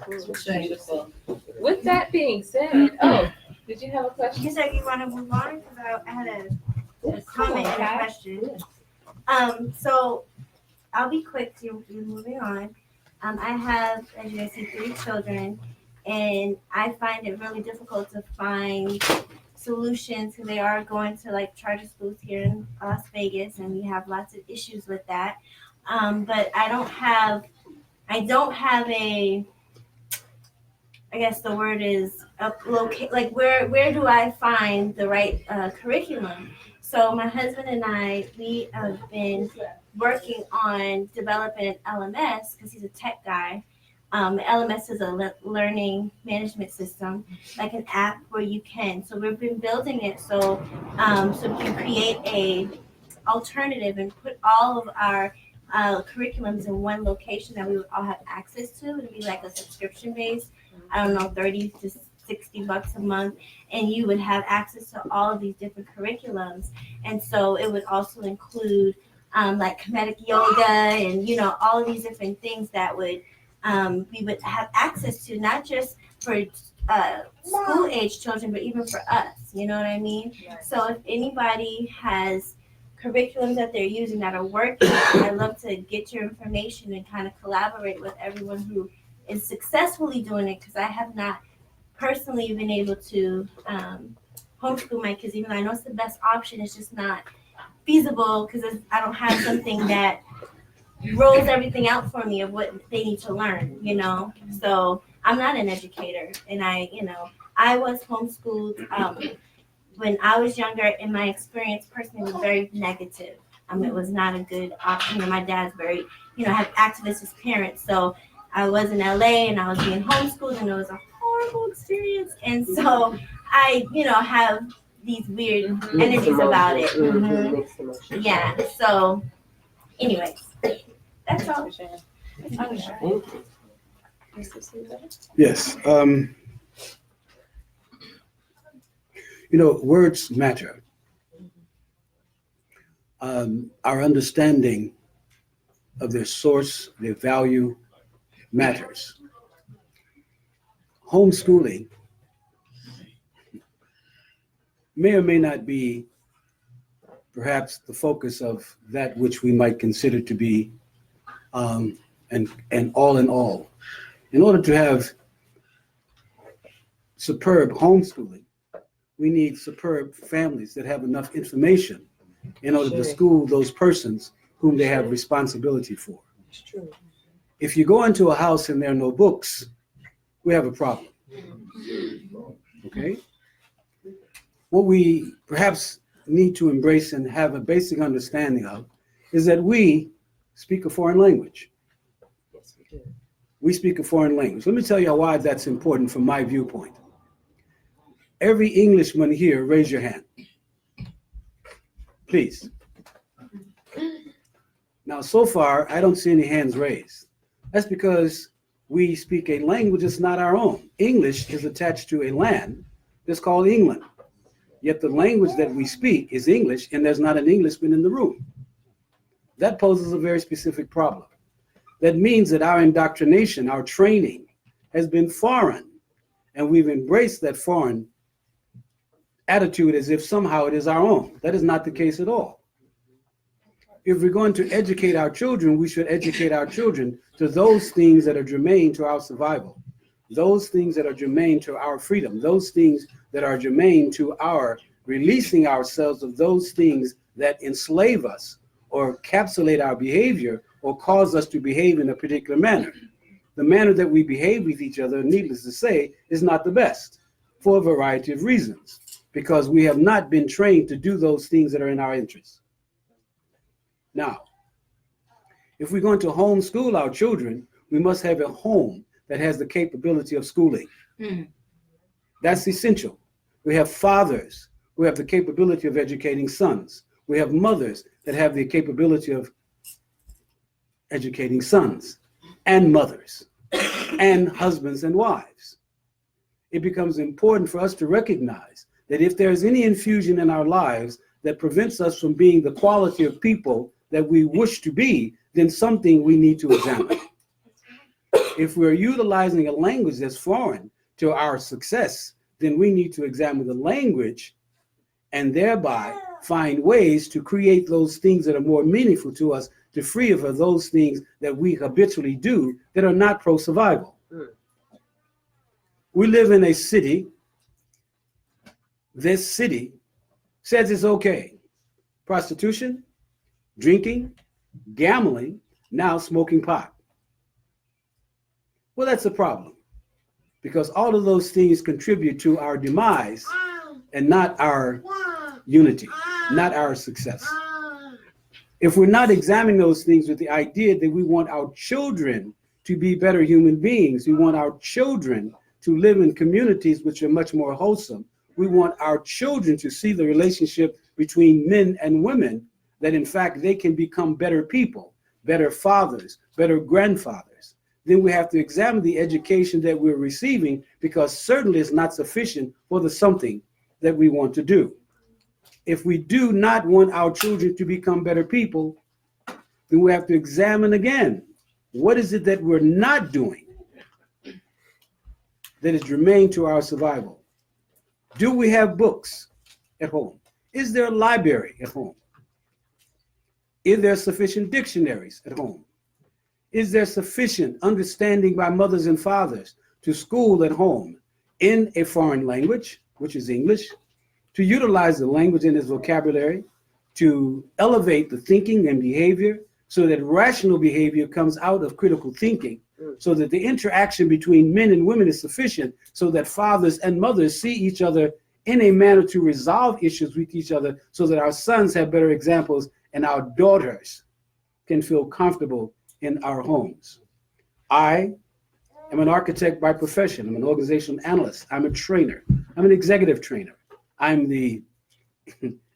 Beautiful. With that being said, did you have a question? You said you want to move on because I had a comment and a question. So I'll be quick. You're moving on. I have, as you guys see, 3 children, and I find it really difficult to find solutions because they are going to like charter schools here in Las Vegas, and we have lots of issues with that. But I don't have a, I guess the word is like where do I find the right curriculum? So my husband and I, we have been working on developing an LMS because he's a tech guy. LMS is a learning management system, like an app where you can. So we've been building it so we can create a alternative and put all of our curriculums in one location that we would all have access to. It would be like a subscription base. I don't know, $30 to $60 a month, and you would have access to all of these different curriculums. And so it would also include like comedic yoga and all of these different things that would we would have access to, not just for school age children, but even for us. You know what I mean? Yes. So if anybody has curriculums that they're using that are working, I'd love to get your information and kind of collaborate with everyone who is successfully doing it, because I have not personally been able to homeschool my kids, even though I know it's the best option. It's just not feasible because I don't have something that rolls everything out for me of what they need to learn, So I'm not an educator, and I was homeschooled when I was younger, and my experience personally was very negative. It was not a good option. My dad's very, have activist parents, so I was in LA and I was being homeschooled, and it was a horrible experience. And so I, have these weird energies about it. Mm-hmm. Yeah. So, anyways, that's all. Yes. Words matter. Our understanding of their source, their value matters. Homeschooling may or may not be perhaps the focus of that which we might consider to be an all in all. In order to have superb homeschooling, we need superb families that have enough information in order to school those persons whom they have responsibility for. It's true. If you go into a house and there are no books, we have a problem. Okay? What we perhaps need to embrace and have a basic understanding of is that we speak a foreign language. Yes, we do. We speak a foreign language. Let me tell you why that's important from my viewpoint. Every Englishman here, raise your hand. Please. Now, so far, I don't see any hands raised. That's because we speak a language that's not our own. English is attached to a land that's called England. Yet the language that we speak is English, and there's not an Englishman in the room. That poses a very specific problem. That means that our indoctrination, our training, has been foreign, and we've embraced that foreign attitude as if somehow it is our own. That is not the case at all. If we're going to educate our children, we should educate our children to those things that are germane to our survival, those things that are germane to our freedom, those things that are germane to our releasing ourselves of those things that enslave us or encapsulate our behavior or cause us to behave in a particular manner. The manner that we behave with each other, needless to say, is not the best for a variety of reasons, because we have not been trained to do those things that are in our interests. Now, if we're going to homeschool our children, we must have a home that has the capability of schooling. That's essential. We have fathers who have the capability of educating sons. We have mothers that have the capability of educating sons and mothers and husbands and wives. It becomes important for us to recognize that if there's any infusion in our lives that prevents us from being the quality of people that we wish to be, then something we need to examine. If we're utilizing a language that's foreign to our success, then we need to examine the language and thereby find ways to create those things that are more meaningful to us, to free us of those things that we habitually do that are not pro-survival. We live in a city. This city says it's okay. Prostitution, drinking, gambling, now smoking pot. Well, that's a problem, because all of those things contribute to our demise and not our unity, not our success. If we're not examining those things with the idea that we want our children to be better human beings, we want our children to live in communities which are much more wholesome, we want our children to see the relationship between men and women, that in fact they can become better people, better fathers, better grandfathers, then we have to examine the education that we're receiving, because certainly it's not sufficient for the something that we want to do. If we do not want our children to become better people, then we have to examine again, what is it that we're not doing that is germane to our survival? Do we have books at home? Is there a library at home? Is there sufficient dictionaries at home? Is there sufficient understanding by mothers and fathers to school at home in a foreign language, which is English, to utilize the language in its vocabulary, to elevate the thinking and behavior so that rational behavior comes out of critical thinking, so that the interaction between men and women is sufficient, so that fathers and mothers see each other in a manner to resolve issues with each other, so that our sons have better examples and our daughters can feel comfortable in our homes. I am an architect by profession. I'm an organizational analyst. I'm a trainer. I'm an executive trainer. I'm the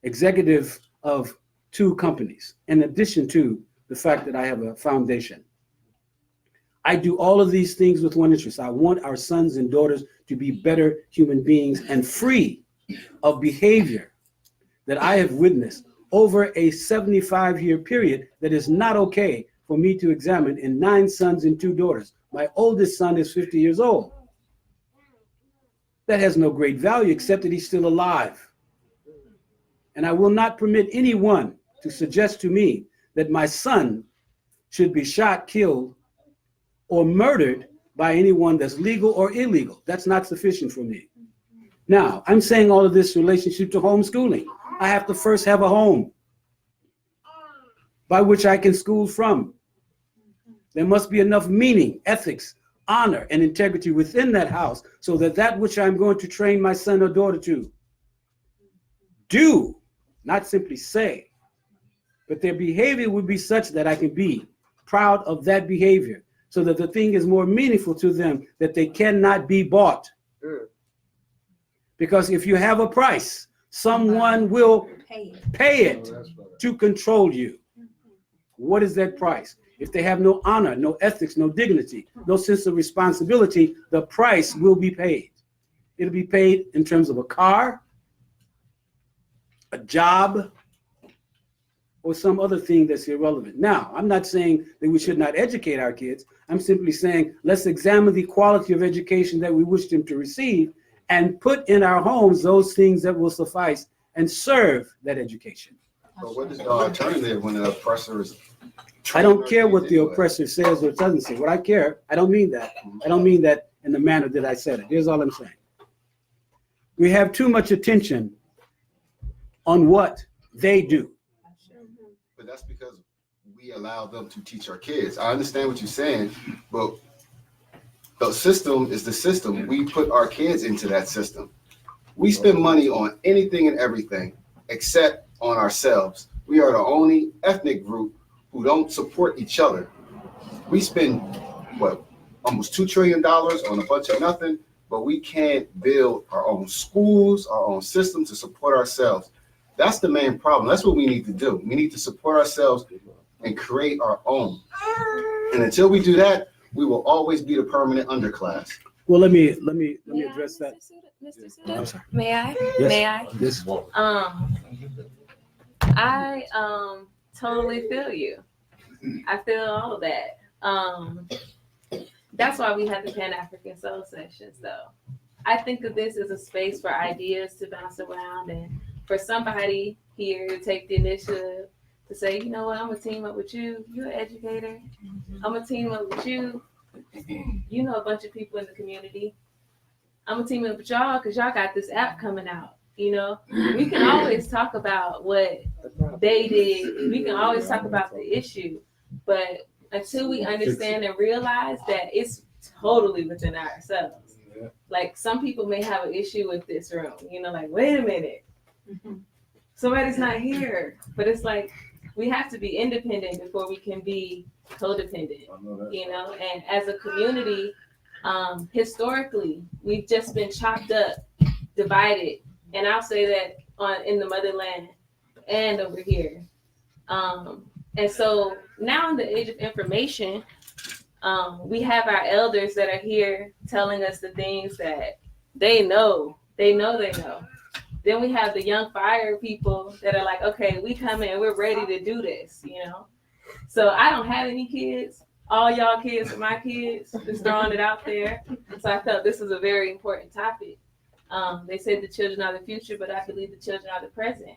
executive of 2 companies, in addition to the fact that I have a foundation. I do all of these things with one interest. I want our sons and daughters to be better human beings and free of behavior that I have witnessed over a 75-year period that is not okay for me to examine in 9 sons and 2 daughters. My oldest son is 50 years old. That has no great value except that he's still alive. And I will not permit anyone to suggest to me that my son should be shot, killed, or murdered by anyone that's legal or illegal. That's not sufficient for me. Now, I'm saying all of this in relationship to homeschooling. I have to first have a home by which I can school from. There must be enough meaning, ethics, honor, and integrity within that house so that that which I'm going to train my son or daughter to do, not simply say, but their behavior would be such that I can be proud of that behavior, so that the thing is more meaningful to them, that they cannot be bought. Because if you have a price, someone will pay it to control you. What is that price? If they have no honor, no ethics, no dignity, no sense of responsibility, the price will be paid. It'll be paid in terms of a car, a job, or some other thing that's irrelevant. Now, I'm not saying that we should not educate our kids. I'm simply saying, let's examine the quality of education that we wish them to receive and put in our homes those things that will suffice and serve that education. But what is the alternative when the oppressor is? I don't care what the oppressor says or doesn't say. What I care, I don't mean that. I don't mean that in the manner that I said it. Here's all I'm saying. We have too much attention on what they do. But that's because we allow them to teach our kids. I understand what you're saying, but the system is the system. We put our kids into that system. We spend money on anything and everything except on ourselves. We are the only ethnic group who don't support each other. We spend, what, almost $2 trillion on a bunch of nothing, but we can't build our own schools, our own systems to support ourselves. That's the main problem. That's what we need to do. We need to support ourselves and create our own. And until we do that, we will always be the permanent underclass. Well, let me address that. Mr. I'm Suda, sorry. may I? Yes. May I? Yes. I totally feel you. I feel all of that. That's why we have the Pan-African Soul Sessions, though. I think of this as a space for ideas to bounce around and for somebody here to take the initiative to say, you know what, I'm gonna team up with you. You're an educator. I'm gonna team up with you. You know a bunch of people in the community. I'm gonna team up with y'all because y'all got this app coming out. You know, we can always talk about what they did. We can always talk about the issue, but until we understand and realize that it's totally within ourselves. Like some people may have an issue with this room, you know, like, wait a minute, somebody's not here. But it's like, we have to be independent before we can be codependent, you know, and as a community, historically, we've just been chopped up, divided. And I'll say that in the motherland and over here. And so now in the age of information, we have our elders that are here telling us the things that they know. Then we have the young fire people that are like, okay, we come in, we're ready to do this, you know? So I don't have any kids. All y'all kids are my kids, just throwing it out there. So I felt this was a very important topic. They said the children are the future, but I believe the children are the present.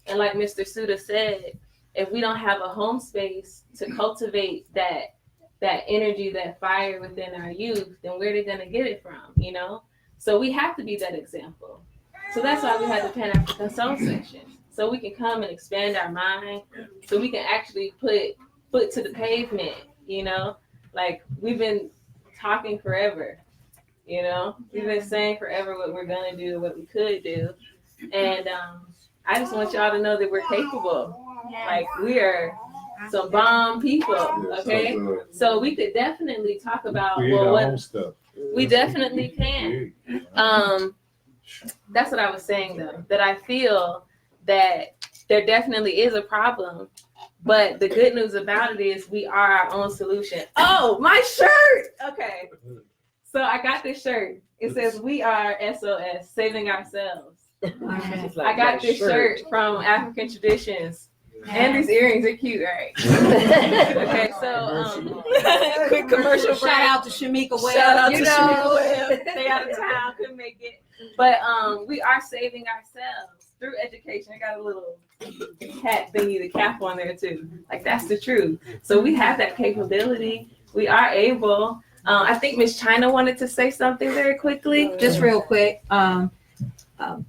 And like Mr. Suda said, if we don't have a home space to cultivate that energy, that fire within our youth, then where are they gonna get it from, you know? So we have to be that example. So that's why we have the Pan-African Soul Section. So we can come and expand our mind, so we can actually put foot to the pavement, you know? Like we've been talking forever, you know? We've been saying forever what we're gonna do, what we could do. And I just want y'all to know that we're capable. Like we are some bomb people, okay? So we could definitely talk about we definitely can. That's what I was saying though, that I feel that there definitely is a problem, but the good news about it is we are our own solution. Oh, my shirt! Okay. So I got this shirt. It says we are SOS, saving ourselves. I got this shirt from African Traditions. And these earrings are cute, right? Okay, so quick commercial. Shout out to Shamika Webb. Shout out to Shamika Webb. Stay out of town, couldn't make it. But we are saving ourselves through education. I got a little hat thingy, the cap on there too. Like that's the truth. So we have that capability. We are able. I think Miss China wanted to say something very quickly. Just real quick.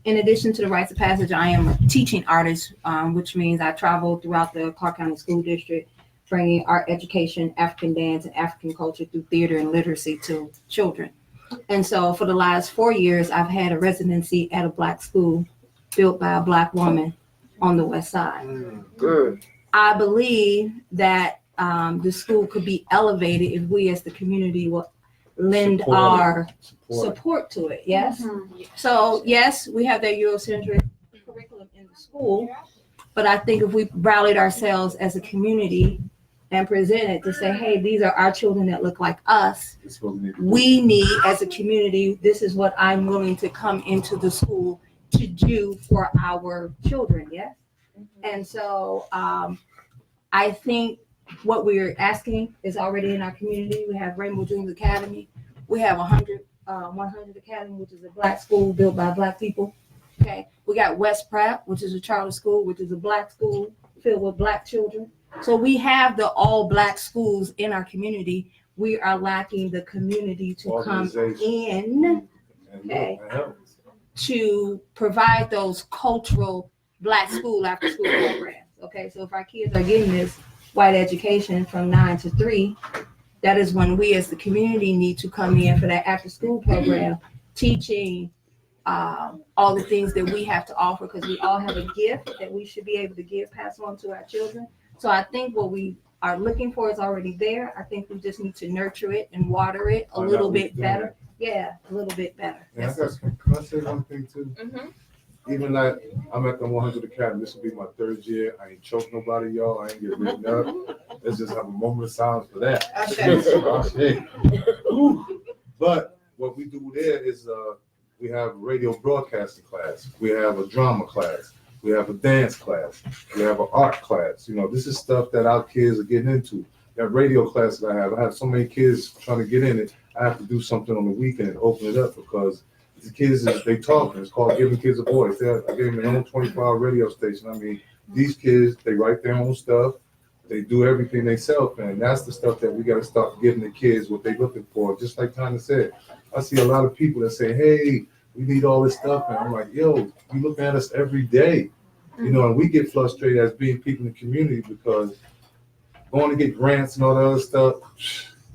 In addition to the rites of passage, I am a teaching artist, which means I travel throughout the Clark County School District, bringing art education, African dance, and African culture through theater and literacy to children. And so for the last 4 years, I've had a residency at a Black school built by a Black woman on the West Side. I believe that the school could be elevated if we as the community will lend our support to it. Yes. So yes, we have that Eurocentric curriculum in the school, but I think if we rallied ourselves as a community and presented to say, hey, these are our children that look like us. We need as a community, this is what I'm willing to come into the school to do for our children. Yes. And so I think what we're asking is already in our community. We have Rainbow Dreams Academy. We have 100 Academy, which is a Black school built by Black people. Okay. We got West Pratt, which is a charter school, which is a Black school filled with Black children. So we have the all Black schools in our community. We are lacking the community to come in, okay, to provide those cultural Black school after school programs. Okay, so if our kids are getting this white education from 9 to 3, that is when we as the community need to come in for that after school program, teaching all the things that we have to offer, because we all have a gift that we should be able to give, pass on to our children. So I think what we are looking for is already there. I think we just need to nurture it and water it a little bit better. Yeah, a little bit better. Yeah, can I say one thing too? Even like I'm at the 100 Academy. This will be my 3rd year. I ain't choked nobody, y'all. I ain't get written up. Let's just have a moment of silence for that. But what we do there is we have radio broadcasting class. We have a drama class. We have a dance class. We have an art class. You know, this is stuff that our kids are getting into. That radio class that I have so many kids trying to get in it. I have to do something on the weekend and open it up, because the kids, they talking. It's called Giving Kids a Voice. I gave them their own 24-hour radio station. I mean, these kids, they write their own stuff. They do everything themselves, and that's the stuff that we got to start giving the kids what they're looking for. Just like Tanya said, I see a lot of people that say, hey, we need all this stuff. And I'm like, yo, you looking at us every day. You know, and we get frustrated as being people in the community, because going to get grants and all that other stuff,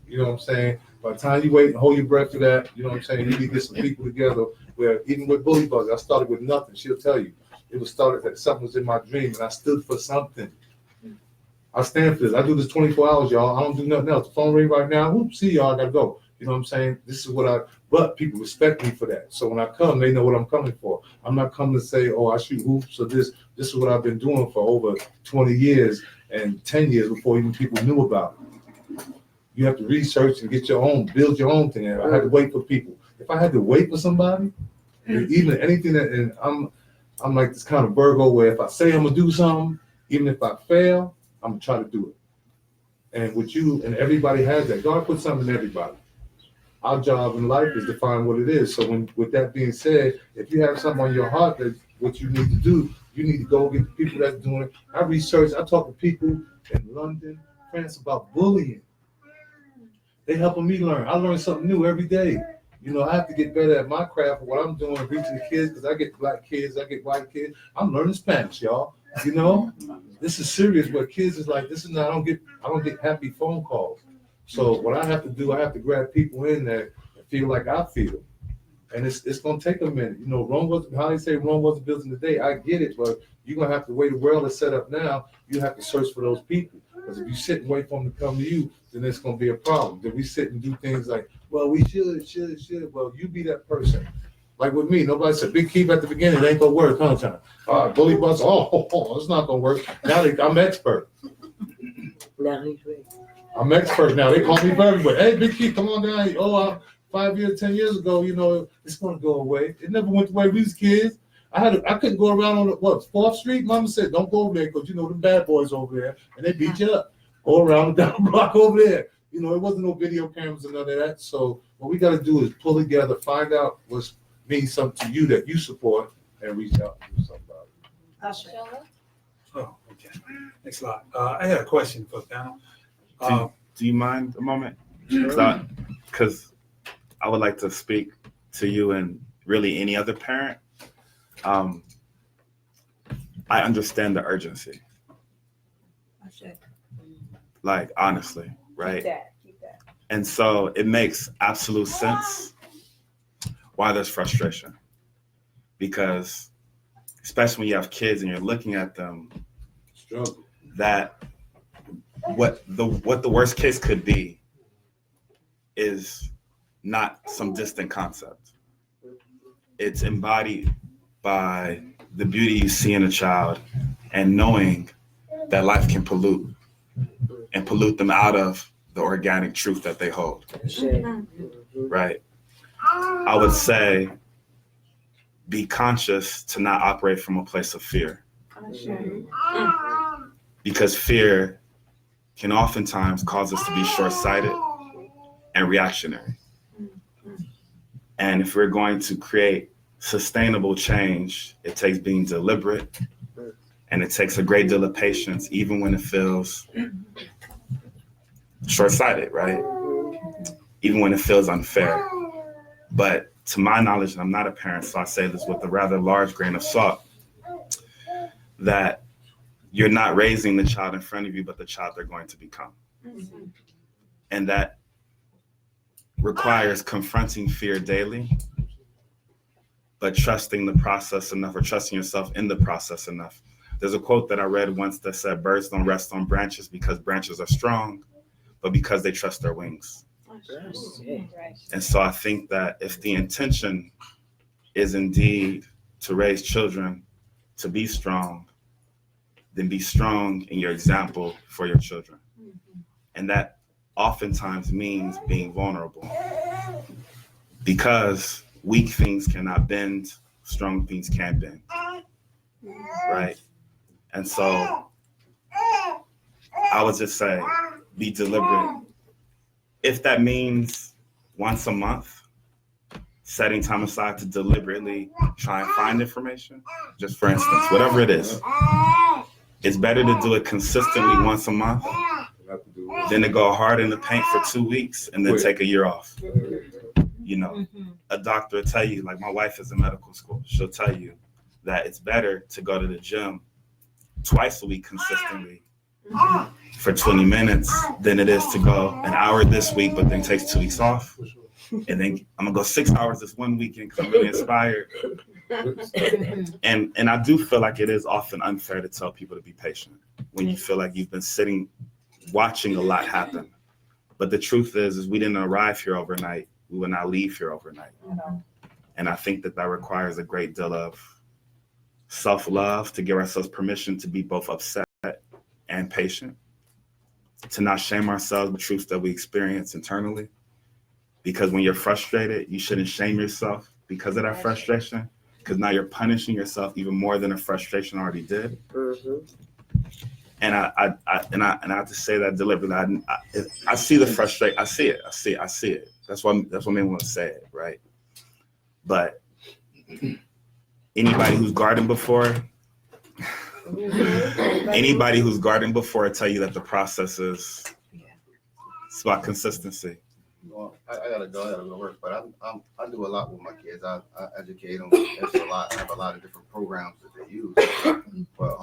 you know what I'm saying? By the time you wait and hold your breath for that, you know what I'm saying? You need to get some people together where, even with Bully Buzz, I started with nothing. She'll tell you. It was started that something was in my dream, and I stood for something. I stand for this. I do this 24 hours, y'all. I don't do nothing else. The phone ring right now. Whoop, see y'all, I gotta go. You know what I'm saying? This is what but people respect me for that. So when I come, they know what I'm coming for. I'm not coming to say, oh, I shoot hoops or this. This is what I've been doing for over 20 years and 10 years before even people knew about it. You have to research and get your own, build your own thing. I had to wait for people. If I had to wait for somebody, even anything that, and I'm like this kind of Virgo where if I say I'm gonna do something, even if I fail, I'm gonna try to do it. And with you, and everybody has that. God put something in everybody. Our job in life is to find what it is. So with that being said, if you have something on your heart that what you need to do, you need to go get the people that's doing it. I talk to people in London, France about bullying. They helping me learn. I learn something new every day. You know, I have to get better at my craft of what I'm doing, reaching the kids, because I get Black kids, I get white kids. I'm learning Spanish, y'all. You know, this is serious. Where kids is like, this is not. I don't get happy phone calls. So what I have to do, I have to grab people in there and feel like I feel, and it's gonna take a minute. You know, Rome wasn't built in a day. I get it, but you're gonna have to wait. The world is set up now. You have to search for those people, because if you sit and wait for them to come to you, then it's gonna be a problem. Then we sit and do things like, well, we should. Well, you be that person. Like with me, nobody said big keep at the beginning. It ain't gonna work, huh, John? Bully bus. It's not gonna work. Now I'm expert. Now he's ready. I'm expert now. They call me for everywhere. Hey, Big Key, come on down. 5 years, 10 years ago, you know, it's gonna go away. It never went away. We was kids. I couldn't go around on 4th Street. Mama said, don't go over there, because you know the bad boys over there, and they beat you up. Go around down the block over there. You know, it wasn't no video cameras and none of that. So what we got to do is pull together, find out what means something to you that you support, and reach out and do something about it. Oh, okay. Thanks a lot. I had a question for the panel. Do you mind a moment? Sure. Because I would like to speak to you and really any other parent. I understand the urgency. Like, honestly, right? Keep that. And so it makes absolute sense why there's frustration. Because especially when you have kids and you're looking at them, struggle. That what the worst case could be is not some distant concept. It's embodied by the beauty you see in a child and knowing that life can pollute them out of the organic truth that they hold. Right? I would say be conscious to not operate from a place of fear. Because fear can oftentimes cause us to be short-sighted and reactionary. And if we're going to create sustainable change, it takes being deliberate, and it takes a great deal of patience, even when it feels short-sighted, right? Even when it feels unfair. But to my knowledge, and I'm not a parent, so I say this with a rather large grain of salt, that you're not raising the child in front of you, but the child they're going to become. And that requires confronting fear daily, but trusting the process enough, or trusting yourself in the process enough. There's a quote that I read once that said, birds don't rest on branches because branches are strong, but because they trust their wings. And so I think that if the intention is indeed to raise children to be strong, then be strong in your example for your children. And that oftentimes means being vulnerable, because weak things cannot bend, strong things can bend, right? And so I would just say, be deliberate. If that means once a month, setting time aside to deliberately try and find information, just for instance, whatever it is, it's better to do it consistently once a month than to go hard in the paint for 2 weeks and then take a year off. You know, a doctor will tell you, like my wife is in medical school, she'll tell you that it's better to go to the gym twice a week consistently for 20 minutes than it is to go an hour this week, but then takes 2 weeks off. And then I'm gonna go 6 hours this one weekend because I'm really inspired. And I do feel like it is often unfair to tell people to be patient when you feel like you've been sitting, watching a lot happen. But the truth is we didn't arrive here overnight. We will not leave here overnight. And I think that requires a great deal of self-love, to give ourselves permission to be both upset and patient, to not shame ourselves with truths that we experience internally. Because when you're frustrated, you shouldn't shame yourself because of that frustration, because now you're punishing yourself even more than the frustration already did. And I have to say that deliberately. I see the frustration. I see it. That's what made me want to say it, right? But anybody who's gardened before, tell you that the process is, it's about consistency. Well, I gotta go to work, but I do a lot with my kids. I educate them. There's a lot. I have a lot of different programs that they use. But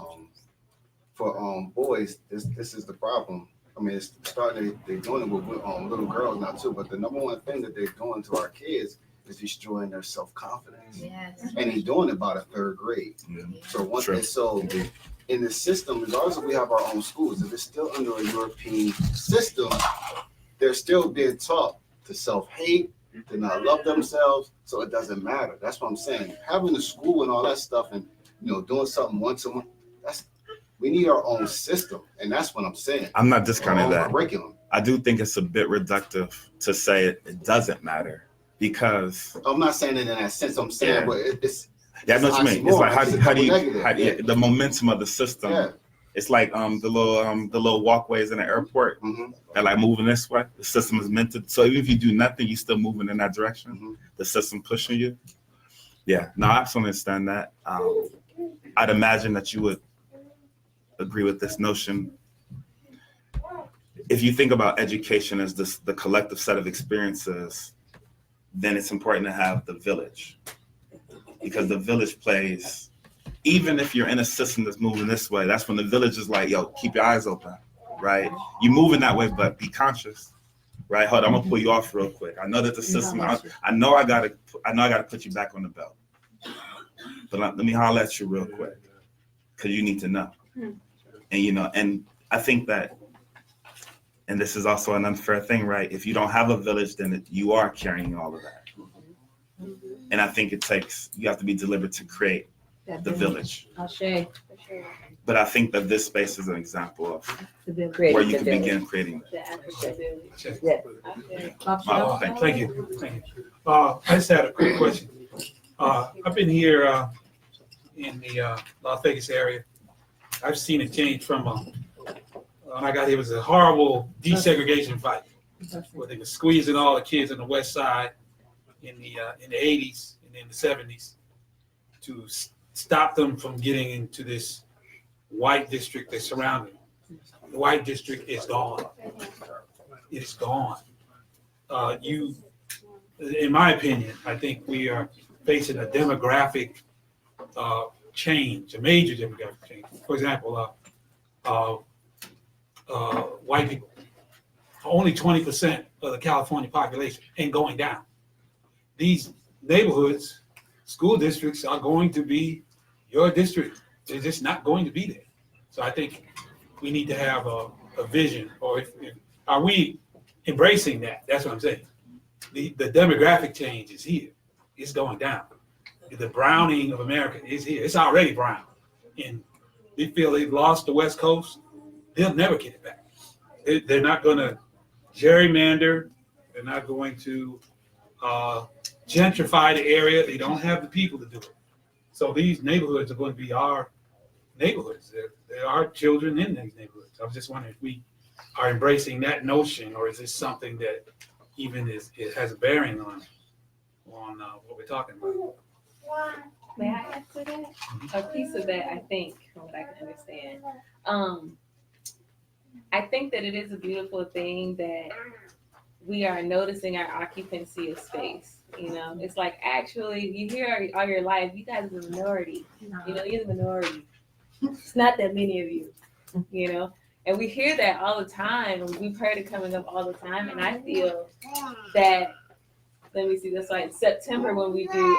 for boys, this is the problem. I mean, it's starting. They're doing it with little girls now too. But the number one thing that they're doing to our kids is destroying their self-confidence. Yes. And they're doing it by the third grade. So once in the system, regardless if we have our own schools, if it's still under a European system, they're still being taught to self-hate, to not love themselves, so it doesn't matter. That's what I'm saying. Having a school and all that stuff, and doing something once a month, we need our own system, and that's what I'm saying. I'm not discounting that curriculum. I do think it's a bit reductive to say it doesn't matter, because I'm not saying it in that sense. I'm saying, but it's. Yeah, I know what you mean. It's like how do you the momentum of the system. Yeah. It's like the little walkways in the airport, and like moving this way. The system is meant to. So even if you do nothing, you're still moving in that direction. The system pushing you. Yeah, no, I absolutely understand that. I'd imagine that you would agree with this notion. If you think about education as the collective set of experiences, then it's important to have the village, because the village plays. Even if you're in a system that's moving this way, that's when the village is like, yo, keep your eyes open, right? You're moving that way, but be conscious, right? Hold on, I'm gonna pull you off real quick. I know that the system, I know I gotta put you back on the belt, but let me holler at you real quick, because you need to know. And and I think that, and this is also an unfair thing, right? If you don't have a village, then you are carrying all of that. And I think you have to be deliberate to create the village. But I think that this space is an example of where you can begin creating that. Thank you. I just had a quick question. I've been here in the Las Vegas area. I've seen it change from when I got here, it was a horrible desegregation fight where they were squeezing all the kids on the west side in the 80s and in the 70s to stop them from getting into this white district that's surrounding. The white district is gone. It is gone. In my opinion, I think we are facing a demographic change, a major demographic change. For example, white people, only 20% of the California population, and going down. These neighborhoods, school districts are going to be your district. They're just not going to be there. So I think we need to have a vision, or are we embracing that? That's what I'm saying. The demographic change is here. It's going down. The browning of America is here. It's already brown. And they feel they've lost the West Coast. They'll never get it back. They're not going to gerrymander. They're not going to gentrify the area. They don't have the people to do it. So these neighborhoods are going to be our neighborhoods. There are children in these neighborhoods. I was just wondering if we are embracing that notion, or is this something that even it has a bearing on what we're talking about? May I answer that? A piece of that, I think, from what I can understand. I think that it is a beautiful thing that we are noticing our occupancy of space. You know, it's like, actually, you hear all your life, you guys are the minority. You know, you're the minority. It's not that many of you, you know? And we hear that all the time, and we've heard it coming up all the time. And I feel that, let me see, that's like September when we do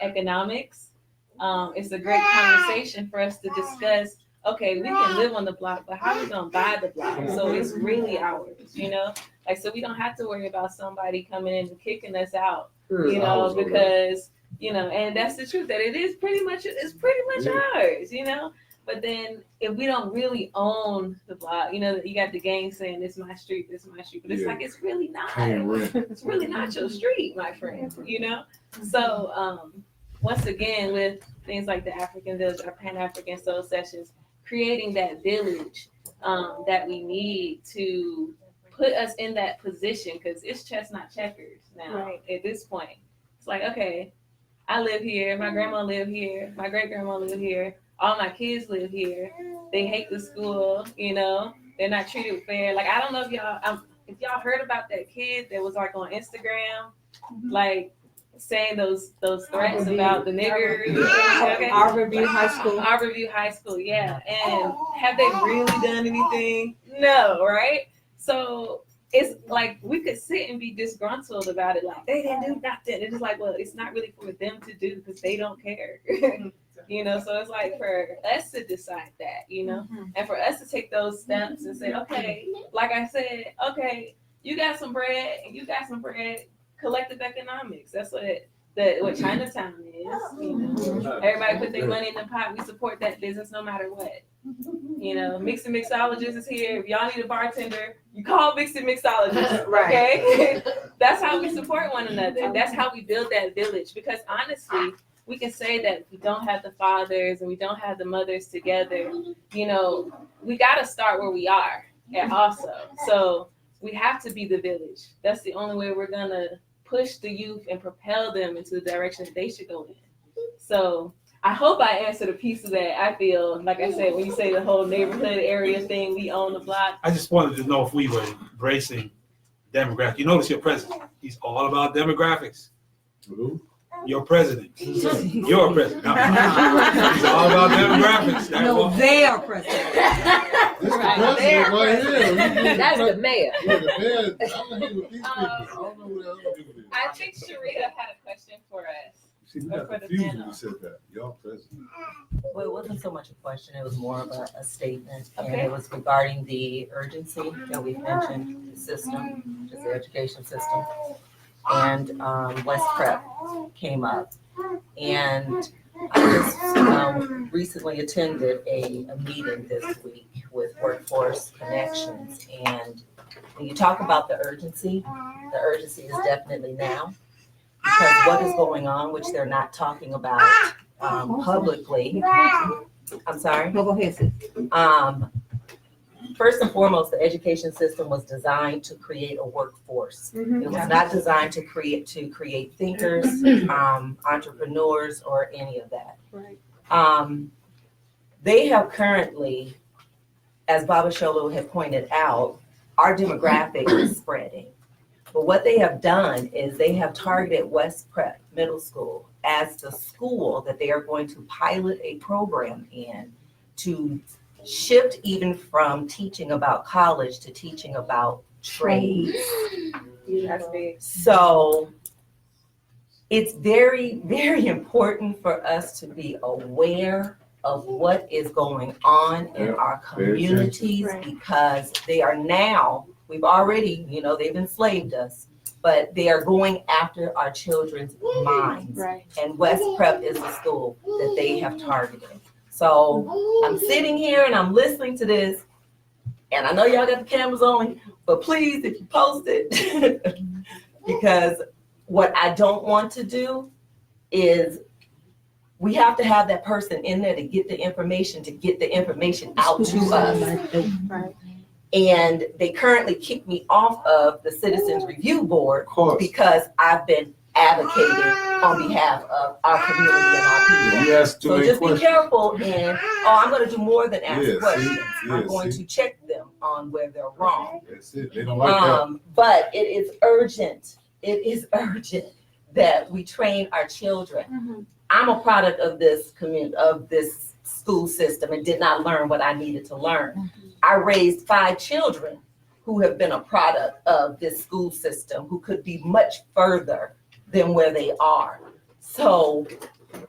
economics. It's a great conversation for us to discuss, okay, we can live on the block, but how are we gonna buy the block? So it's really ours, you know? Like, so we don't have to worry about somebody coming in and kicking us out, you know, because, you know, and that's the truth, that it's pretty much ours, you know? But then if we don't really own the block, you know, you got the gang saying it's my street, but it's like, it's really not. It's really not your street, my friend, you know? So once again, with things like the African Village or Pan-African Soul Sessions, creating that village that we need to put us in that position, because it's chestnut checkers now at this point. It's like, okay, I live here, my grandma lived here, my great-grandma lived here, all my kids live here. They hate the school, you know, they're not treated fair. Like, I don't know if y'all heard about that kid that was like on Instagram, like saying those threats about the niggers. Arborview High School. Arborview High School, yeah. And have they really done anything? No, right? So it's like we could sit and be disgruntled about it, like they didn't do nothing. It's like, well, it's not really for them to do because they don't care. You know, so it's like for us to decide that, you know, and for us to take those steps and say, okay, like I said, okay, you got some bread and you got some bread, collective economics. That's what Chinatown is, you know. Everybody put their money in the pot. We support that business no matter what. You know, Mix and Mixologist is here. If y'all need a bartender, you call Mix and Mixologist, okay? That's how we support one another. That's how we build that village. Because honestly, we can say that we don't have the fathers and we don't have the mothers together. You know, we got to start where we are and also. So we have to be the village. That's the only way we're going to push the youth and propel them into the direction that they should go in. So I hope I answered a piece of that. I feel, like I said, when you say the whole neighborhood area thing, we own the block. I just wanted to know if we were embracing demographics. You notice your president, he's all about demographics. Who? Your president. Your president. No. He's all about demographics. No, they are president. This the president right here. That's the mayor. Yeah, the mayor. I'm here with these people. I don't know who the other people is. I think Sharita had a question for us. See, we got confused when you said that. Y'all president. Well, it wasn't so much a question, it was more of a statement. And Okay. it was regarding the urgency that we've mentioned, the system, just the education system. And West Prep came up. And I just recently attended a meeting this week with Workforce Connections. And when you talk about the urgency is definitely now. Because what is going on, which they're not talking about publicly. I'm sorry? No, go ahead, sis. first and foremost, the education system was designed to create a workforce. Mhm. It was not designed to create thinkers, entrepreneurs, or any of that. Right. They have currently, as Babasholo had pointed out, our demographic is spreading. But what they have done is they have targeted West Prep Middle School as the school that they are going to pilot a program in to shift even from teaching about college to teaching about trades. That's big. So it's very, very important for us to be aware of what is going on in our communities, because they are now, we've already, they've enslaved us, but they are going after our children's minds. Right. And West Prep is the school that they have targeted. So I'm sitting here and I'm listening to this, and I know y'all got the cameras on, but please, if you post it, because what I don't want to do is we have to have that person in there to get the information out to us. Right. And they currently kicked me off of the Citizens Review Board because I've been advocating on behalf of our community and our people. Yes, so just be careful, and I'm going to do more than ask questions. I'm going to check them on where they're wrong. That's it. They don't like that. But it is urgent. It is urgent that we train our children. Mm-hmm. I'm a product of this community, of this school system, and did not learn what I needed to learn. Mm-hmm. I raised 5 children who have been a product of this school system, who could be much further than where they are. So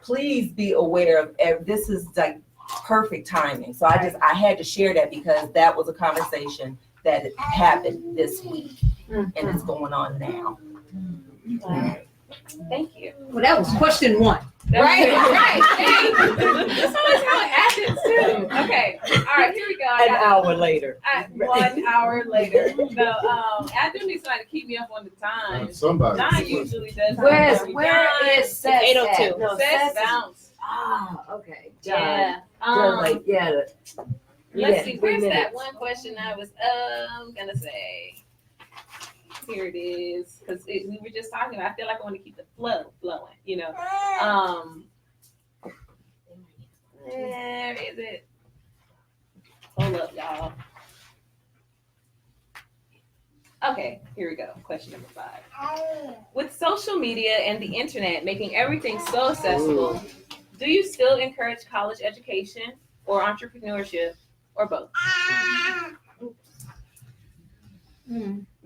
please be aware of, this is like perfect timing. So I had to share that because that was a conversation that happened this week, and it's going on now. Thank you. Well, that was question 1. Right. Hey, this always how it happens too. Okay. All right, here we go. An hour later. 1 hour later. So I do need somebody to keep me up on the time. Somebody. John usually does. Where is Seth? 8:02. No, Seth Seth bounce. Okay. Yeah. Let's See. Where's that one question I was gonna say? Here it is, because we were just talking about. I feel like I want to keep the flow flowing. Where is it? Hold up, y'all. Okay, here we go. Question number 5. With social media and the internet making everything so accessible, do you still encourage college education or entrepreneurship, or both?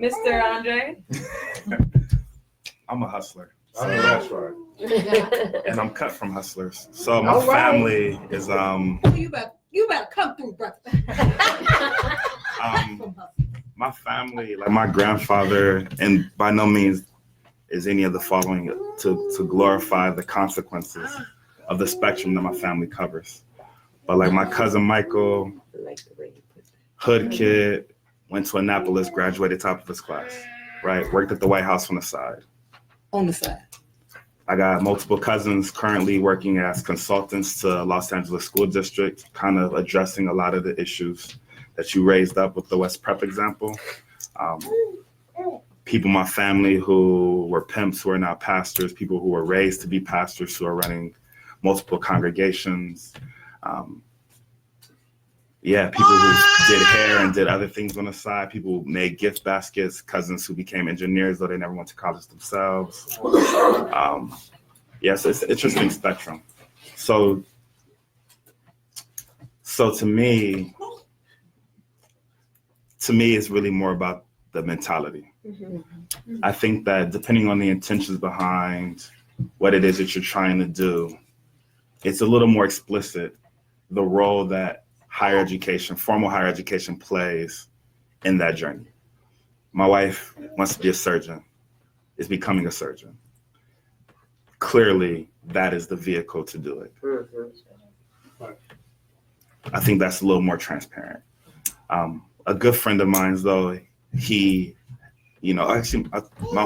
Mr. Andre? I'm a hustler. I know that's right. And I'm cut from hustlers. So my family is You better come through, brother. My family, like my grandfather, and by no means is any of the following to glorify the consequences of the spectrum that my family covers. But like my cousin Michael, hood kid, went to Annapolis, graduated top of his class, right? Worked at the White House on the side. On the side. I got multiple cousins currently working as consultants to Los Angeles School District, kind of addressing a lot of the issues that you raised up with the West Prep example. People in my family who were pimps who are now pastors, people who were raised to be pastors who are running multiple congregations. People who did hair and did other things on the side, people who made gift baskets, cousins who became engineers though they never went to college themselves. So it's an interesting spectrum. So to me, it's really more about the mentality. I think that depending on the intentions behind what it is that you're trying to do, it's a little more explicit, the role that higher education, formal higher education plays in that journey. My wife wants to be a surgeon, is becoming a surgeon. Clearly, that is the vehicle to do it. I think that's a little more transparent. A good friend of mine, though, my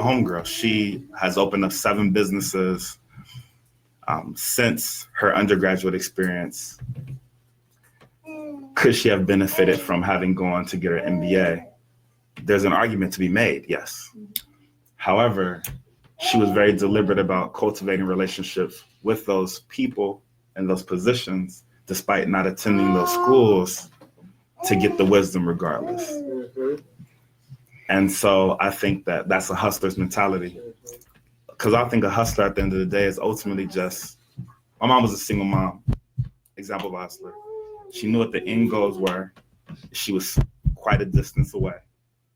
homegirl, she has opened up 7 businesses since her undergraduate experience. could she have benefited from having gone to get her MBA? There's an argument to be made, yes. However, she was very deliberate about cultivating relationships with those people and those positions, despite not attending those schools, to get the wisdom regardless. And so I think that that's a hustler's mentality. Because I think a hustler at the end of the day is ultimately just, my mom was a single mom, example of a hustler. She knew what the end goals were. She was quite a distance away.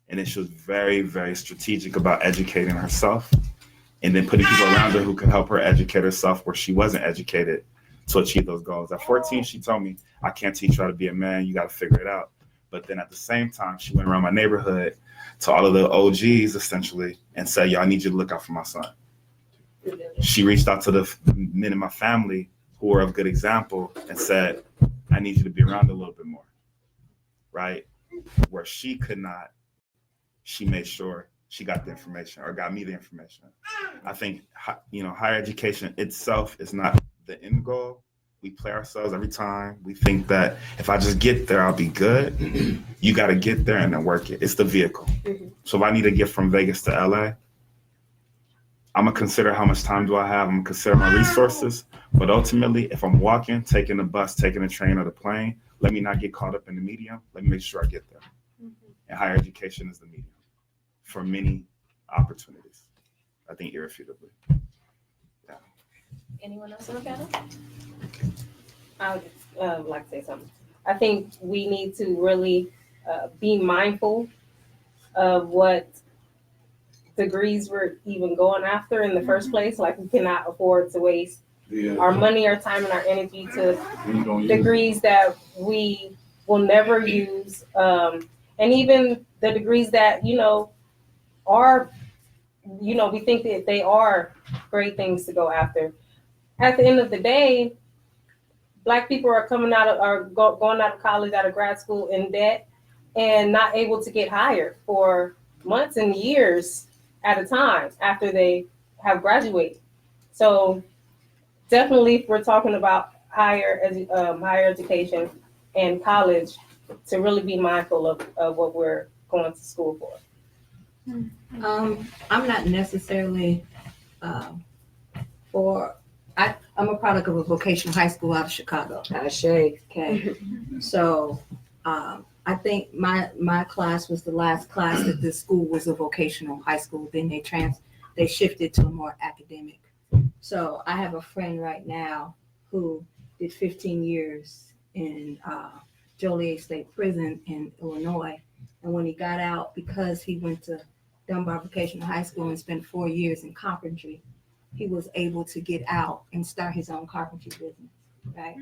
And then she was very, very strategic about educating herself and then putting people around her who could help her educate herself where she wasn't educated to achieve those goals. At 14, she told me, I can't teach you how to be a man. You got to figure it out. But then at the same time, she went around my neighborhood to all of the OGs essentially and said, yo, I need you to look out for my son. She reached out to the men in my family who were of good example and said, I need you to be around a little bit more, right? Where she could not, she made sure she got the information or got me the information. I think, higher education itself is not the end goal. We play ourselves every time. We think that if I just get there, I'll be good. You got to get there and then work it. It's the vehicle. So if I need to get from Vegas to LA, I'm going to consider how much time do I have. I'm going to consider my resources. But ultimately, if I'm walking, taking the bus, taking the train or the plane, let me not get caught up in the medium. Let me make sure I get there. And higher education is the medium for many opportunities, I think irrefutably. Yeah. Anyone else on the panel? I would like to say something. I think we need to really be mindful of what degrees we're even going after in the first place. Like, we cannot afford to waste our money, our time, and our energy to degrees that we will never use. And even the degrees that, are, we think that they are great things to go after. At the end of the day, Black people are going out of college, out of grad school in debt and not able to get hired for months and years at a time after they have graduated. So definitely, if we're talking about higher education and college, to really be mindful of what we're going to school for. I'm not necessarily I'm a product of a vocational high school out of Chicago. Okay. So I think my class was the last class that this school was a vocational high school. Then they shifted to a more academic. So I have a friend right now who did 15 years in Joliet State Prison in Illinois. And when he got out, because he went to Dunbar Vocational High School and spent 4 years in carpentry, he was able to get out and start his own carpentry business, right?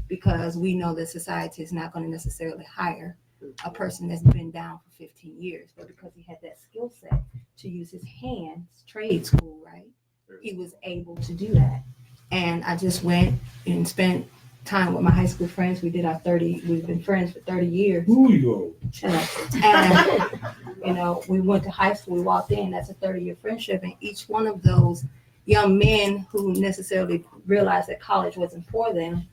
Because we know that society is not going to necessarily hire a person that's been down for 15 years, but because he had that skill set to use his hands, trade school, right? He was able to do that. And I just went and spent time with my high school friends. We've been friends for 30 years. And, we went to high school, we walked in, that's a 30-year friendship. And each one of those young men who necessarily realized that college wasn't for them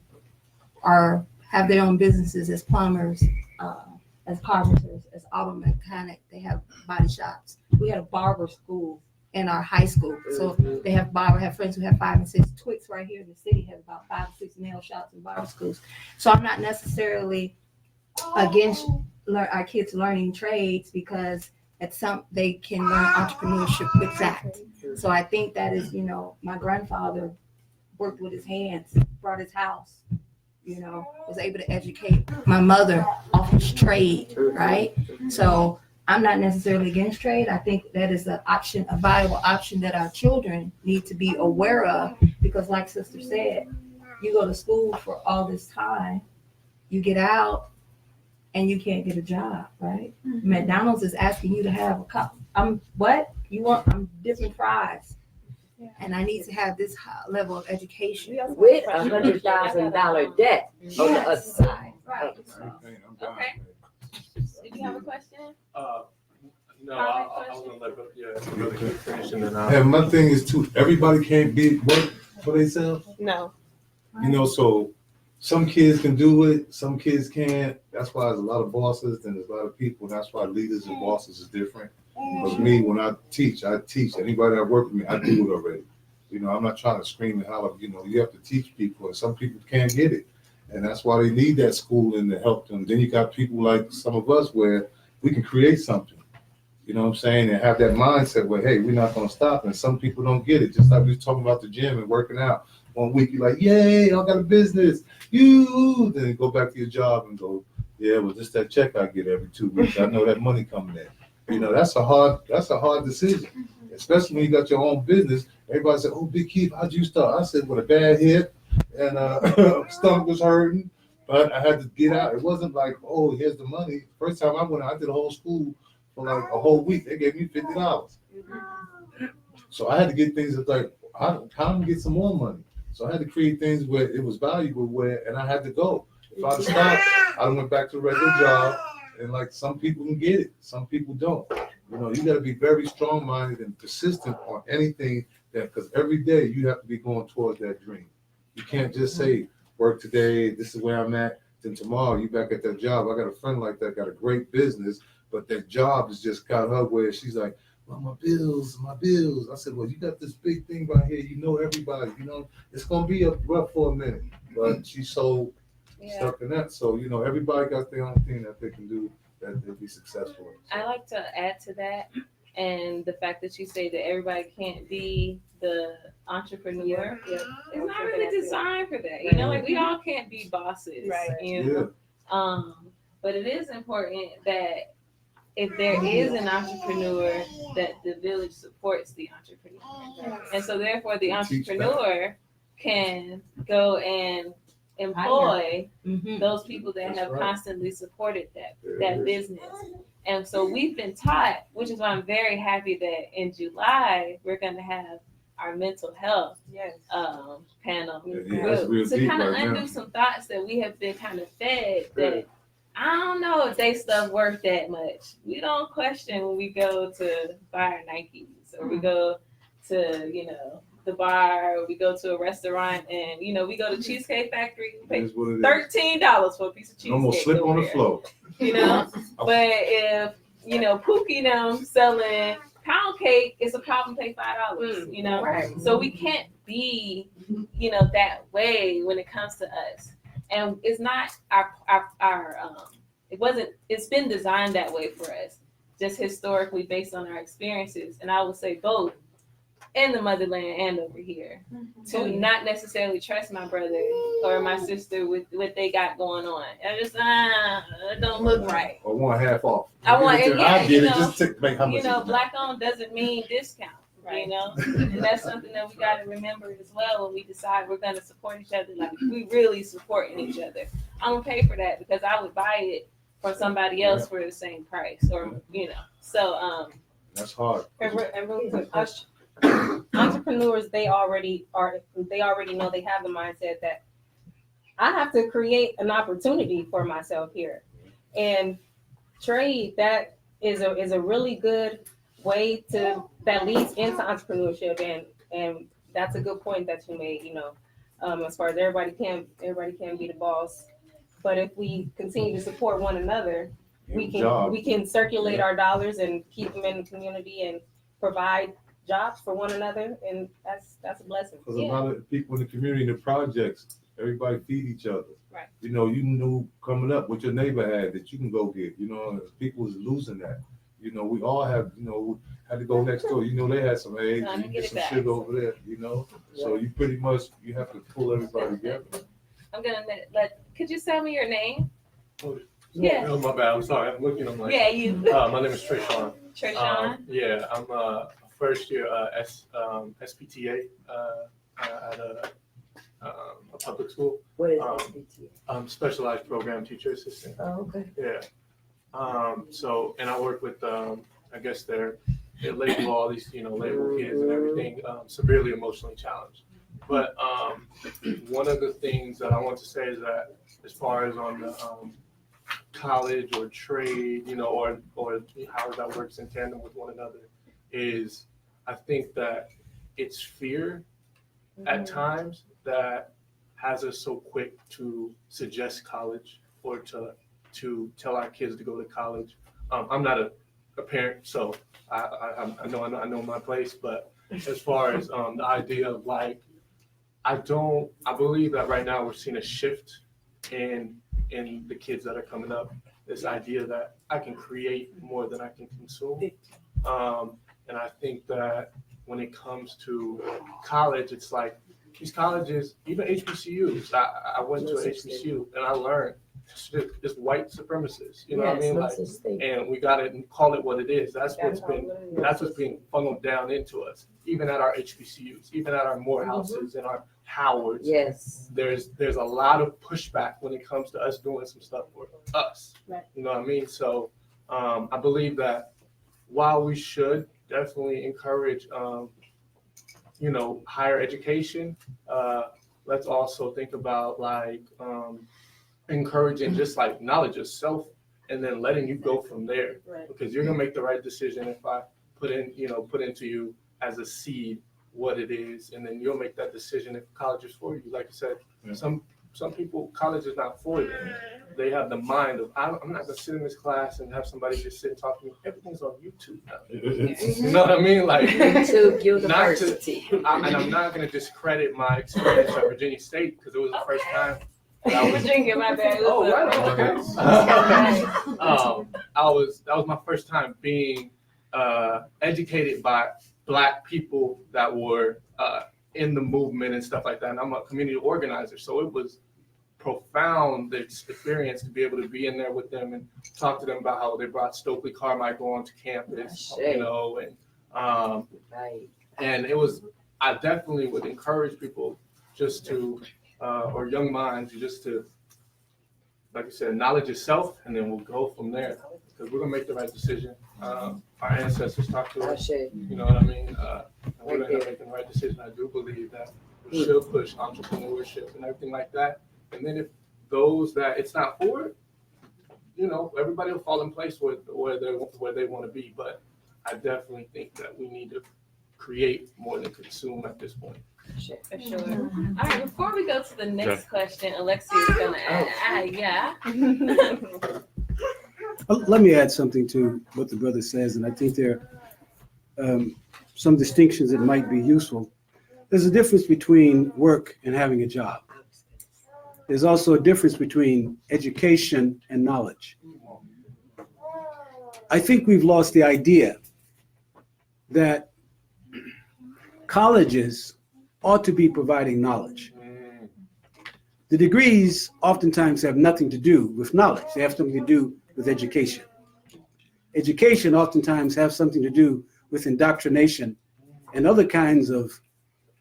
have their own businesses as plumbers, as carpenters, as auto mechanic. They have body shops. We had a barber school in our high school. So they have friends who have 5 and 6. Twix right here in the city has about 5 or 6 nail shops and barber schools. So I'm not necessarily against our kids learning trades, because they can learn entrepreneurship with that. So I think that is, my grandfather worked with his hands, brought his house, was able to educate my mother off his trade, right? So I'm not necessarily against trade. I think that is a viable option that our children need to be aware of, because like Sister said, you go to school for all this time, you get out and you can't get a job, right? McDonald's is asking you to have a cup. What? You want? I'm dipping fries. And I need to have this high level of education. With $100,000 debt on the other side. Right. Okay. Did you have a question? No, I was gonna let Brother Keith finish and then And my thing is too, everybody can't be work for themselves. No. So some kids can do it, some kids can't. That's why there's a lot of bosses and there's a lot of people, and that's why leaders and bosses is different. But me, when I teach. Anybody that work with me, I do it already. I'm not trying to scream and holler. You have to teach people, and some people can't get it. And that's why they need that schooling to help them. Then you got people like some of us where we can create something. You know what I'm saying? And have that mindset where, hey, we're not going to stop. And some people don't get it. Just like we was talking about the gym and working out. 1 week, you're like, yay, I got a business. Then you go back to your job and go, yeah, well, just that check I get every 2 weeks. I know that money coming in. That's a hard decision. Especially when you got your own business. Everybody said, oh, Big Keith, how'd you start? I said, with a bad hip and stomach was hurting. But I had to get out. It wasn't like, oh, here's the money. First time I went out, I did a whole school for like a whole week. They gave me $50. So I had to get things that like, how to get some more money. So I had to create things where it was valuable and I had to go. If I'd stopped, I went back to a regular job. And like some people can get it, some people don't. You got to be very strong-minded and persistent on anything because every day you have to be going towards that dream. You can't just say, work today, this is where I'm at, then tomorrow you back at that job. I got a friend like that, got a great business, but that job has just got her where she's like, well, my bills. I said, well, you got this big thing right here. You know everybody. It's going to be rough for a minute, but she's so stuck in that. So, everybody got their own thing that they can do that they'll be successful in. I like to add to that, and the fact that you say that everybody can't be the entrepreneur. It's not really designed for that. Like we all can't be bosses, right? But it is important that if there is an entrepreneur, that the village supports the entrepreneur, and so therefore the entrepreneur can go and employ those people that have constantly supported that business. And so we've been taught, which is why I'm very happy that in July we're going to have our mental health panel to kind of undo some thoughts that we have been kind of fed that I don't know if they stuff worth that much. We don't question when we go to buy our Nikes or we go to the bar, or we go to a restaurant, and we go to Cheesecake Factory, we pay $13 for a piece of cheesecake. Almost slip on the floor. But if Pookie them selling pound cake, it's a problem. Pay $5. Right. So we can't be that way when it comes to us, and it's not our it's been designed that way for us, just historically based on our experiences, and I would say both in the motherland and over here, to not necessarily trust my brother or my sister with what they got going on. I just it don't look right. Or want half off. I want it. I get it. Just to make how much. Black owned doesn't mean discount. Right. And that's something that we got to remember as well when we decide we're going to support each other. Like we really supporting each other. I'm gonna pay for that because I would buy it for somebody else for the same price, or So that's hard. And really quick, entrepreneurs, they already know, they have the mindset that I have to create an opportunity for myself here, and trade that is a really good way that leads into entrepreneurship, and that's a good point that you made. As far as everybody can be the boss, but if we continue to support one another, we can circulate our dollars and keep them in the community and provide jobs for one another, and that's a blessing. Because a lot of people in the community, in the projects, everybody feed each other. Right. You knew coming up what your neighbor had that you can go get. People was losing that. We all have. Had to go next door. They had some eggs, and you get some shit over there. So you pretty much you have to pull everybody together. I'm gonna could you tell me your name? Yeah. Oh, my bad. I'm sorry. I'm looking. I'm like. Yeah, you. My name is Trayshawn. Trayshawn. Yeah, I'm a first year SPTA at a public school. What is SPTA? Specialized program teacher assistant. Oh, okay. Yeah. And I work with I guess they label all these label kids and everything severely emotionally challenged. But one of the things that I want to say is that as far as on the college or trade, or how that works in tandem with one another, is I think that it's fear at times that has us so quick to suggest college or to tell our kids to go to college. I'm not a parent, so I know my place, but as far as the idea of like, I believe that right now we're seeing a shift in the kids that are coming up. This idea that I can create more than I can consume. And I think that when it comes to college, it's like these colleges, even HBCUs, I went to an HBCU and I learned it's white supremacists, you know what I mean? Like, and we gotta call it what it is. That's what's being funneled down into us, even at our HBCUs, even at our Morehouses and our Howards. Yes. There's a lot of pushback when it comes to us doing some stuff for us. Right. You know what I mean? So I believe that while we should definitely encourage higher education, let's also think about like encouraging just like knowledge of self and then letting you go from there. Right. Because you're gonna make the right decision if I put into you as a seed what it is, and then you'll make that decision if college is for you. Like you said, some people, college is not for them. They have the mind of, I'm not gonna sit in this class and have somebody just sit and talk to me. Everything's on YouTube now. You know what I mean? Like YouTube University. And I'm not gonna discredit my experience at Virginia State because it was the first time. Virginia, my bad. Oh, right. Okay. That was my first time being educated by Black people that were in the movement and stuff like that. And I'm a community organizer, so it was profound experience to be able to be in there with them and talk to them about how they brought Stokely Carmichael onto campus, and and it was. I definitely would encourage people just to. Or young minds, just to, like you said, knowledge yourself, and then we'll go from there. Because we're gonna make the right decision. Our ancestors talked to us. You know what I mean? And we're gonna make the right decision. I do believe that we should push entrepreneurship and everything like that. And then if those that it's not for, everybody will fall in place where they want to be. But I definitely think that we need to create more than consume at this point. For sure. All right, before we go to the next question, Alexia is going to add, Let me add something to what the brother says, and I think there are some distinctions that might be useful. There's a difference between work and having a job. There's also a difference between education and knowledge. I think we've lost the idea that colleges ought to be providing knowledge. The degrees oftentimes have nothing to do with knowledge. They have something to do with education. Education oftentimes has something to do with indoctrination and other kinds of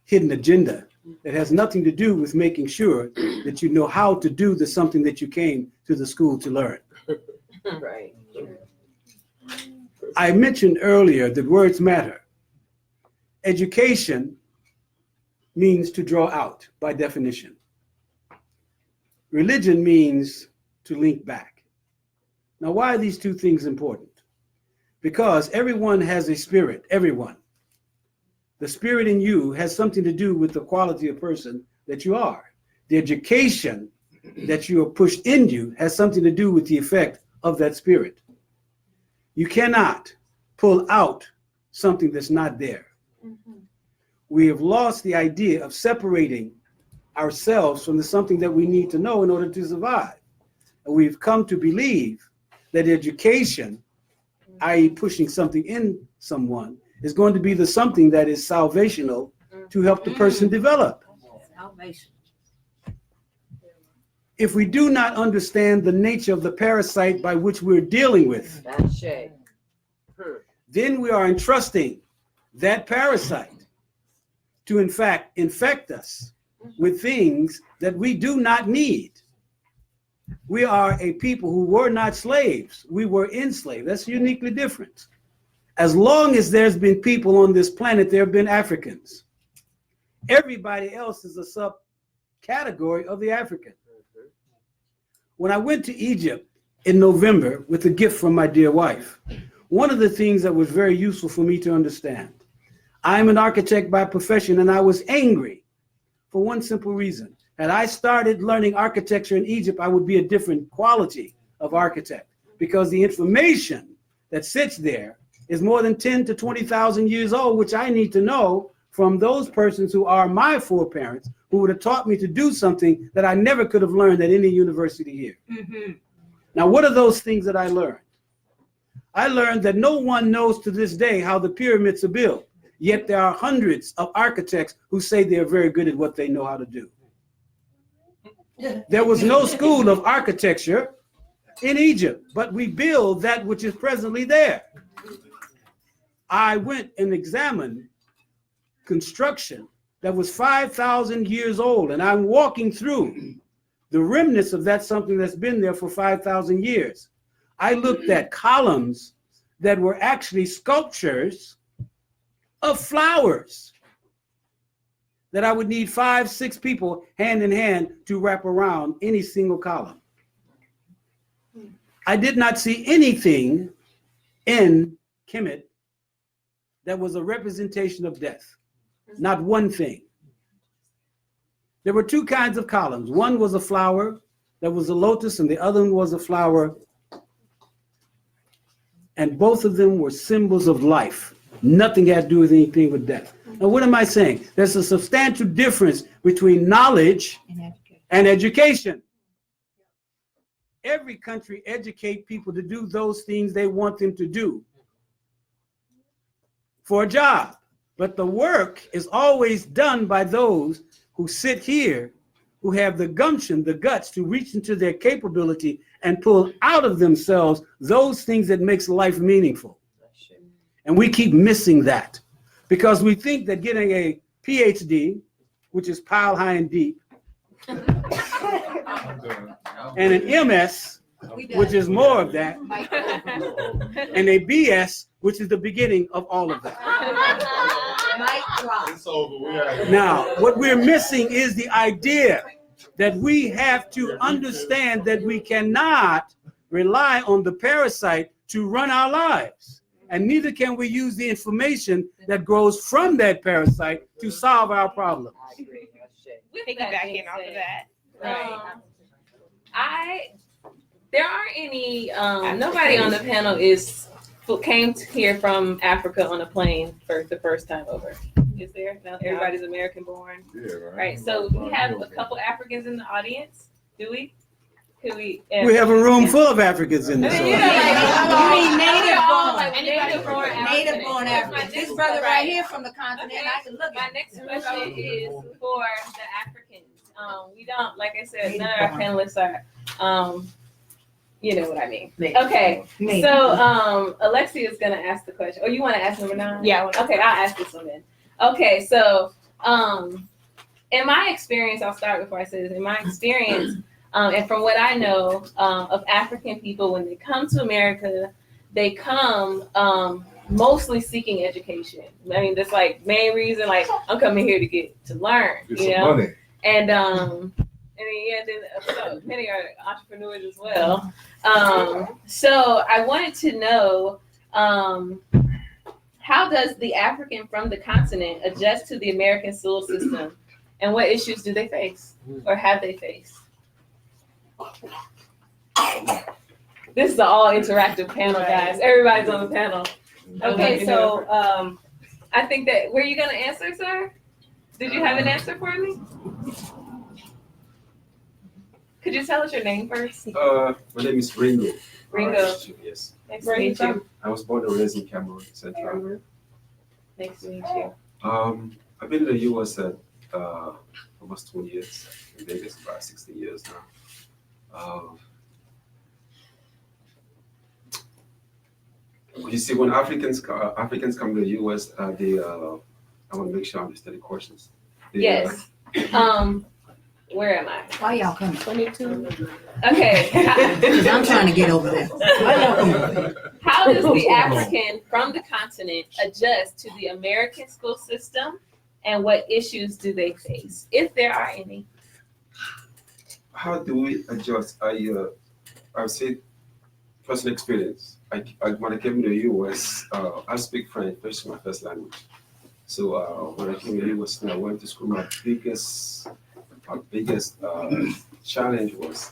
hidden agenda that has nothing to do with making sure that you know how to do the something that you came to the school to learn. Right. I mentioned earlier that words matter. Education means to draw out by definition. Religion means to link back. Now, why are these two things important? Because everyone has a spirit, everyone. The spirit in you has something to do with the quality of person that you are. The education that you are pushed in you has something to do with the effect of that spirit. You cannot pull out something that's not there. We have lost the idea of separating ourselves from something that we need to know in order to survive. And we've come to believe that education, i.e. pushing something in someone, is going to be the something that is salvational to help the person develop. Salvation. If we do not understand the nature of the parasite by which we're dealing with, then we are entrusting that parasite to in fact infect us with things that we do not need. We are a people who were not slaves. We were enslaved. That's uniquely different. As long as there's been people on this planet, there have been Africans. Everybody else is a subcategory of the African. When I went to Egypt in November with a gift from my dear wife, one of the things that was very useful for me to understand, I'm an architect by profession, and I was angry for one simple reason. Had I started learning architecture in Egypt, I would be a different quality of architect, because the information that sits there is more than 10 to 20,000 years old, which I need to know from those persons who are my foreparents, who would have taught me to do something that I never could have learned at any university here. Mm-hmm. Now, what are those things that I learned? I learned that no one knows to this day how the pyramids are built, yet there are hundreds of architects who say they are very good at what they know how to do. There was no school of architecture in Egypt, but we build that which is presently there. I went and examined construction that was 5,000 years old, and I'm walking through the remnants of that, something that's been there for 5,000 years. I looked at columns that were actually sculptures of flowers that I would need 5, 6 people hand in hand to wrap around any single column. I did not see anything in Kemet that was a representation of death. Not one thing. There were 2 kinds of columns. One was a flower that was a lotus, and the other one was a flower. And both of them were symbols of life. Nothing had to do with anything with death. Now, what am I saying? There's a substantial difference between knowledge and education. Every country educates people to do those things they want them to do for a job. But the work is always done by those who sit here, who have the gumption, the guts to reach into their capability and pull out of themselves those things that makes life meaningful. And we keep missing that because we think that getting a PhD, which is pile high and deep, and an MS, which is more of that, and a BS, which is the beginning of all of that. It's over. Now, what we're missing is the idea that we have to understand that we cannot rely on the parasite to run our lives. And neither can we use the information that grows from that parasite to solve our problems. Piggybacking off of that. There aren't any, nobody on the panel came here from Africa on a plane for the first time over. Is there? No, everybody's American born. Yeah, Right. So we have a couple Africans in the audience. Do we? Could we? We have a room full of Africans in this. You mean native born? Native born African. This brother right here from the continent, I can look My at. next question is for the Africans. We don't, like I said, none of our panelists are, you know what I mean. Okay, so Alexia is gonna ask the question. Oh, you wanna ask number 9? Yeah. Okay, I'll ask this one then. Okay, so in my experience, I'll start before I say this. In my experience, and from what I know of African people, when they come to America, they come mostly seeking education. I mean, that's like main reason. Like, I'm coming here to learn. Get you some know, money. and so many are entrepreneurs as well. So I wanted to know, how does the African from the continent adjust to the American school system, and what issues do they face or have they faced? This is an all interactive panel, guys. Everybody's on the panel. Okay, so I think that, were you gonna answer, sir? Did you have an answer for me? Could you tell us your name first? My name is Ringo. Ringo. Yes. Nice to meet you. I was born and raised in Cameroon, Central. Nice to meet you. I've been in the US at almost 20 years. In Vegas, about 16 years now. You see, when Africans come to the US, I want to make sure I understand the questions. Yes. Where am I? Why y'all coming? 22. Okay. Because I'm trying to get over there. Why y'all coming? How does the African from the continent adjust to the American school system, and what issues do they face, if there are any? How do we adjust? I would say personal experience. When I came to the US, I speak French. French is my first language. So when I came to the US and I went to school, my biggest our biggest challenge was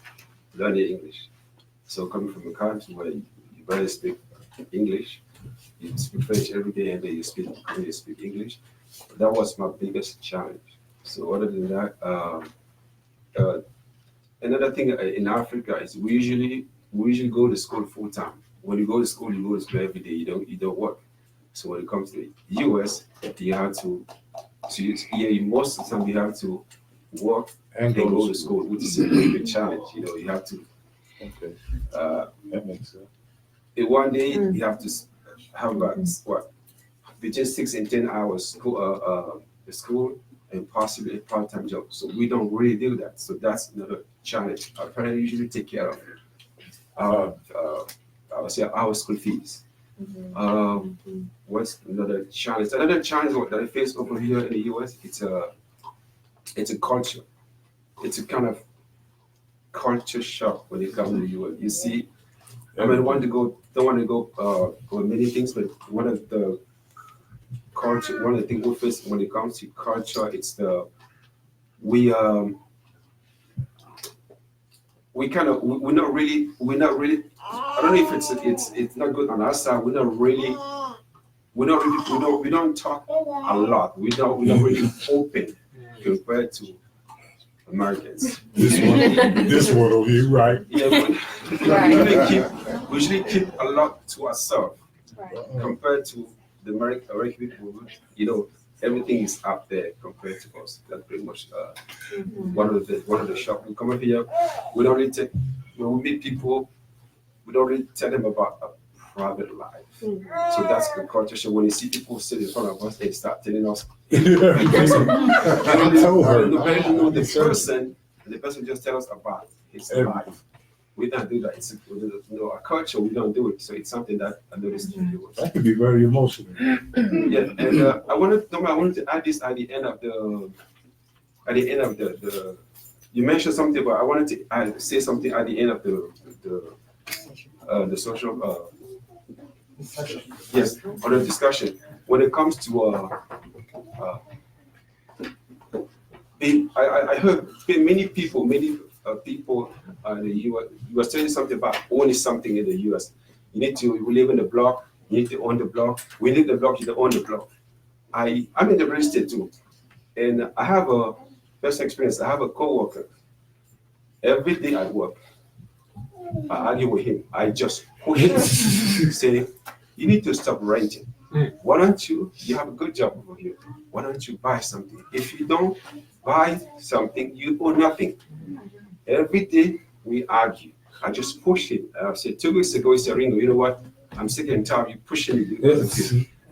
learning English. So coming from a country where you barely speak English, you speak French every day and then you speak English. That was my biggest challenge. So other than that, another thing in Africa is we usually go to school full time. When you go to school every day. You don't work. So when it comes to the US, you have to most of the time you have to work and go to school, which is a really big challenge. You have to. Okay. That makes sense. One day you have to have about between 6 and 10 hours school and possibly a part-time job. So we don't really do that. So that's another challenge. Our parents usually take care of our school fees. What's another challenge? Another challenge that I face over here in the US, it's a culture. It's a kind of culture shock when it comes to the US. You see, don't want to go for many things, but one of the things we face when it comes to culture, it's we're not really. I don't know if it's not good on our side. We don't talk a lot. We don't really open compared to Americans. This one over here, right? Yeah, we usually keep a lot to ourselves compared to the American people. Everything is up there compared to us. That's pretty much one of the shock. We come up here, we don't really when we meet people, we don't really tell them about a private life. So that's the culture. So when you see people sit in front of us, they start telling us. The person, and the person just tells us about his life. We don't do that. It's our culture. We don't do it. So it's something that I noticed in the US. That could be very emotional. Yeah, and I wanted to add this at the end of the. You mentioned something, but I wanted to say something at the end of the social. Yes, on the discussion when it comes to. I heard many people in the US. You were saying something about owning something in the US. You need to live in the block. You need to own the block. We live in the block. You don't own the block. I'm in the real estate too, and I have a personal experience. I have a coworker. Every day at work, I argue with him. I just push him, say, "You need to stop renting. Why don't you have a good job over here? Why don't you buy something? If you don't buy something, you own nothing." Every day we argue. I just push him. I said 2 weeks ago, he said, "Ringo, you know what? I'm sick and tired of you pushing me."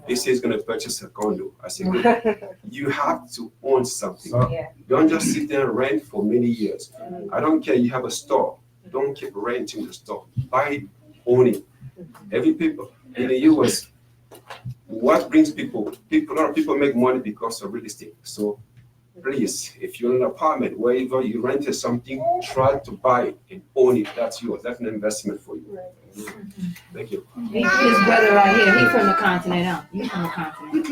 He says he's going to purchase a condo. I said, "Good. You have to own something. Don't just sit there and rent for many years. I don't care. You have a store. Don't keep renting the store. Buy, own it." Every people in the US, what brings people? A lot of people make money because of real estate. So please, if you're in an apartment, wherever you rented something, try to buy it and own it. That's yours. That's an investment for you. Thank you. His brother right here, he's from the continent. Huh? You from the continent.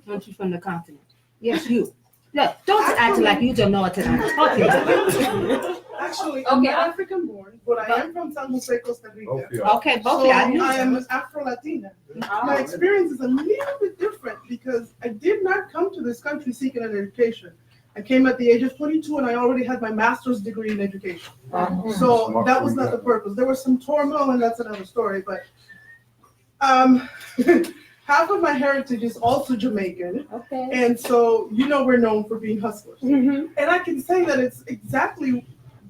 Don't you from the continent? Yes, you. Look, don't act like you don't know what I'm talking about. Actually, I'm not African born, but I am from San Jose, Costa Rica. Okay, both so of you. I am an Afro-Latina. My experience is a little bit different because I did not come to this country seeking an education. I came at the age of 22 and I already had my master's degree in education. So that was not the purpose. There was some turmoil and that's another story, but half of my heritage is also Jamaican. Okay. And so, we're known for being hustlers. And I can say that it's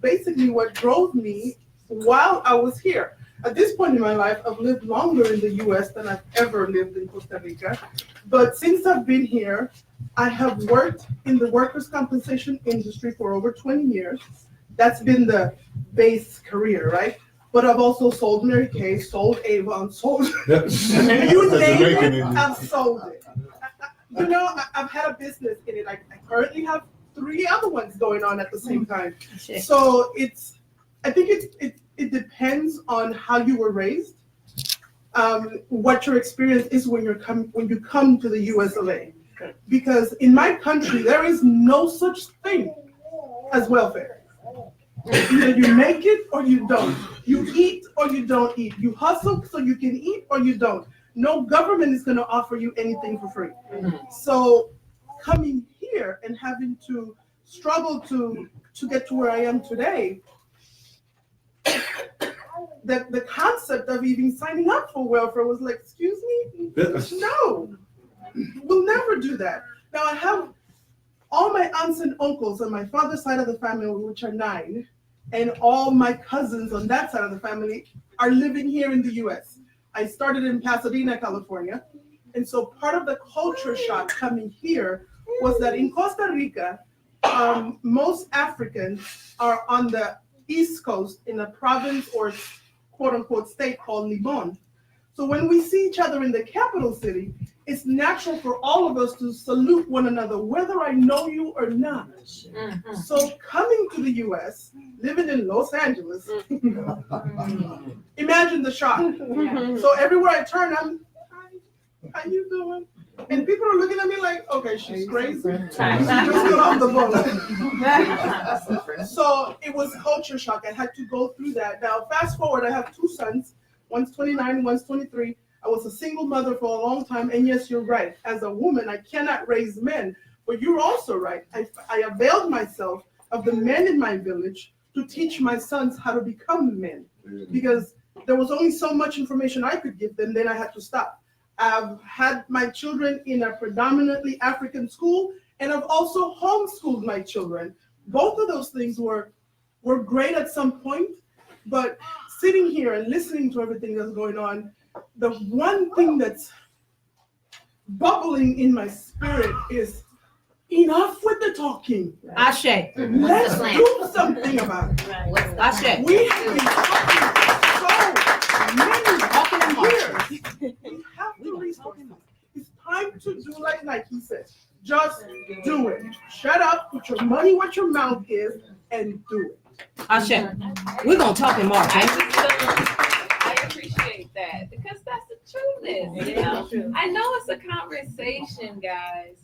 basically what drove me while I was here. At this point in my life, I've lived longer in the US than I've ever lived in Costa Rica. But since I've been here, I have worked in the workers' compensation industry for over 20 years. That's been the base career, right? But I've also sold Mary Kay, sold Avon, sold you name it, I've sold it. I've had a business in it. I currently have 3 other ones going on at the same time. So I think it depends on how you were raised, what your experience is when you come to the US of A. Because in my country, there is no such thing as welfare. Either you make it or you don't. You eat or you don't eat. You hustle so you can eat or you don't. No government is going to offer you anything for free. So coming here and having to struggle to get to where I am today, the concept of even signing up for welfare was like, excuse me? No, we'll never do that. Now I have all my aunts and uncles on my father's side of the family, which are 9, and all my cousins on that side of the family are living here in the US. I started in Pasadena, California. And so part of the culture shock coming here was that in Costa Rica, most Africans are on the East Coast in a province or quote unquote state called Limon. So when we see each other in the capital city, it's natural for all of us to salute one another, whether I know you or not. So coming to the US, living in Los Angeles, imagine the shock. So everywhere I turn, I'm, hi, how you doing? And people are looking at me like, okay, she's crazy. She just got off the boat. So it was culture shock. I had to go through that. Now, fast forward, I have 2 sons. One's 29, one's 23. I was a single mother for a long time. And yes, you're right. As a woman, I cannot raise men. But you're also right. I availed myself of the men in my village to teach my sons how to become men. Because there was only so much information I could give them, then I had to stop. I've had my children in a predominantly African school, and I've also homeschooled my children. Both of those things were great at some point, but sitting here and listening to everything that's going on, the one thing that's bubbling in my spirit is enough with the talking. Ashe. Let's do something about it. Ashe. We have been talking so many years. We have to resources. It's time to do like Nike says. Just do it. Shut up, put your money where your mouth is, and do it. Ashe. We're going to talk in March. I appreciate that because that's the truth. You know, I know it's a conversation, guys,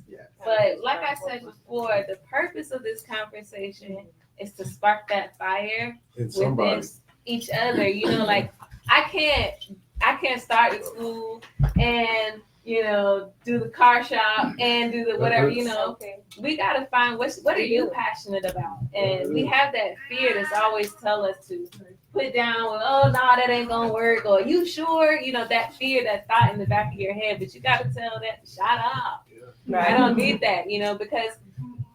but like I said before, the purpose of this conversation is to spark that fire within each other. You know, like I can't start at school and do the car shop and do the whatever, we got to find what are you passionate about? And we have that fear that's always tell us to put down, oh, no, that ain't going to work. Or you sure? That fear, that thought in the back of your head, but you got to tell that, shut up. I don't need that, because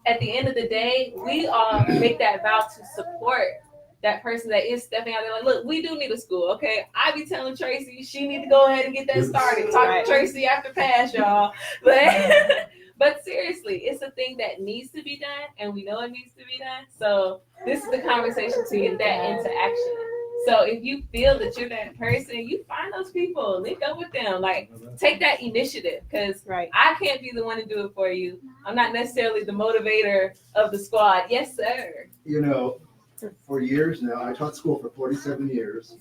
at the end of the day, we all make that vow to support that person that is stepping out there like, look, we do need a school, okay? I be telling Tracy she need to go ahead and get that started. Talk to Tracy after pass, y'all. But seriously, it's a thing that needs to be done, and we know it needs to be done. So this is the conversation to get that into action. So if you feel that you're that person, you find those people, link up with them, like take that initiative, because I can't be the one to do it for you. I'm not necessarily the motivator of the squad. Yes, sir. For years now, I taught school for 47 years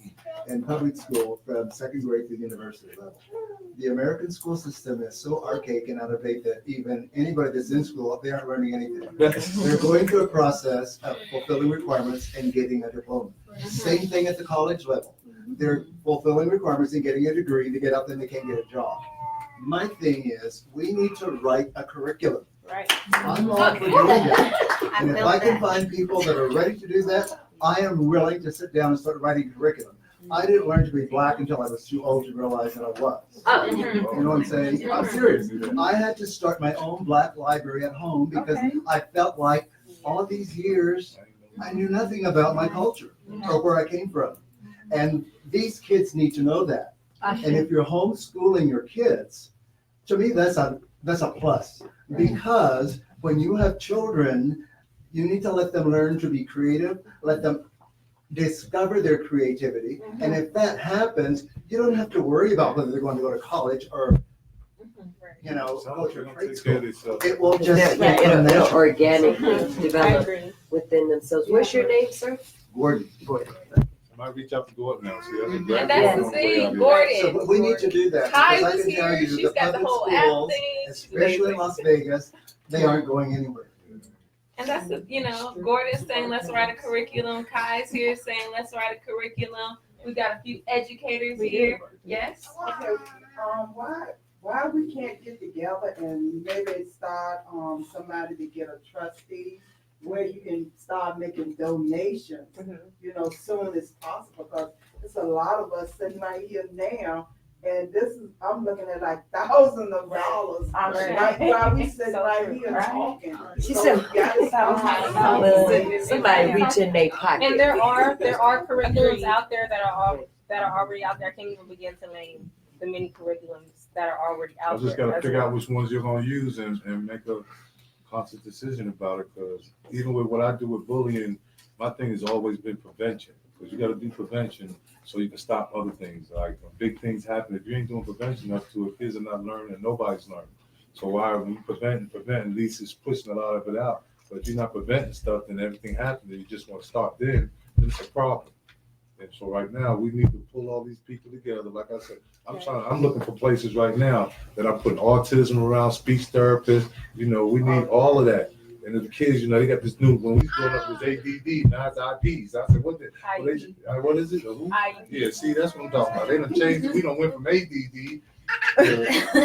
in public school from 2nd grade to university level. The American school system is so archaic and out of date that even anybody that's in school, they aren't learning anything. They're going through a process of fulfilling requirements and getting a diploma. Same thing at the college level. They're fulfilling requirements and getting a degree to get out, then they can't get a job. My thing is, we need to write a curriculum. I'm all for doing that. And if I can find people that are ready to do that, I am willing to sit down and start writing curriculum. I didn't learn to be black until I was too old to realize that I was. You know what I'm saying? I'm serious. I had to start my own black library at home because I felt like all these years I knew nothing about my culture or where I came from. And these kids need to know that. And if you're homeschooling your kids, to me that's a plus. Because when you have children, you need to let them learn to be creative, let them discover their creativity. And if that happens, you don't have to worry about whether they're going to go to college or, go to a trade school. It will just it'll organically develop within themselves. What's your name, sir? Gordon. I might reach out to Gordon now. See, and that's the thing, Gordon. So we need to do that. Ty because was I can tell here. you She's the got the public whole schools, app thing. especially in Las Vegas, they aren't going anywhere. And that's, Gordon's saying let's write a curriculum. Kai's here saying let's write a curriculum. We got a few educators here. Yes. Okay. Why we can't get together and maybe start somebody to get a trustee where you can start making donations, soon as possible, because it's a lot of us sitting right here now. And I'm looking at like thousands of dollars right while we sitting right here talking. She So said, we gotta start- somebody reach in their pocket. And there are curriculums out there that are already out there. I can't even begin to name the many curriculums that are already I out there. just gotta as figure well. out which ones you're gonna use and make a conscious decision about it, because even with what I do with bullying, my thing has always been prevention, because you gotta do prevention so you can stop other things. Like when big things happen, if you ain't doing prevention up to it, kids are not learning and nobody's learning. So why when you prevent, at least it's pushing a lot of it out. But if you're not preventing stuff, then everything happens and you just wanna start then it's a problem. And so right now, we need to pull all these people together. Like I said, I'm looking for places right now that I'm putting autism around, speech therapists, we need all of that. And the kids, they got this new, when we growing up, it was ADD, now it's IPs. I said, what is it? Who? Yeah, see, that's what I'm talking about. They done changed, we done went from ADD.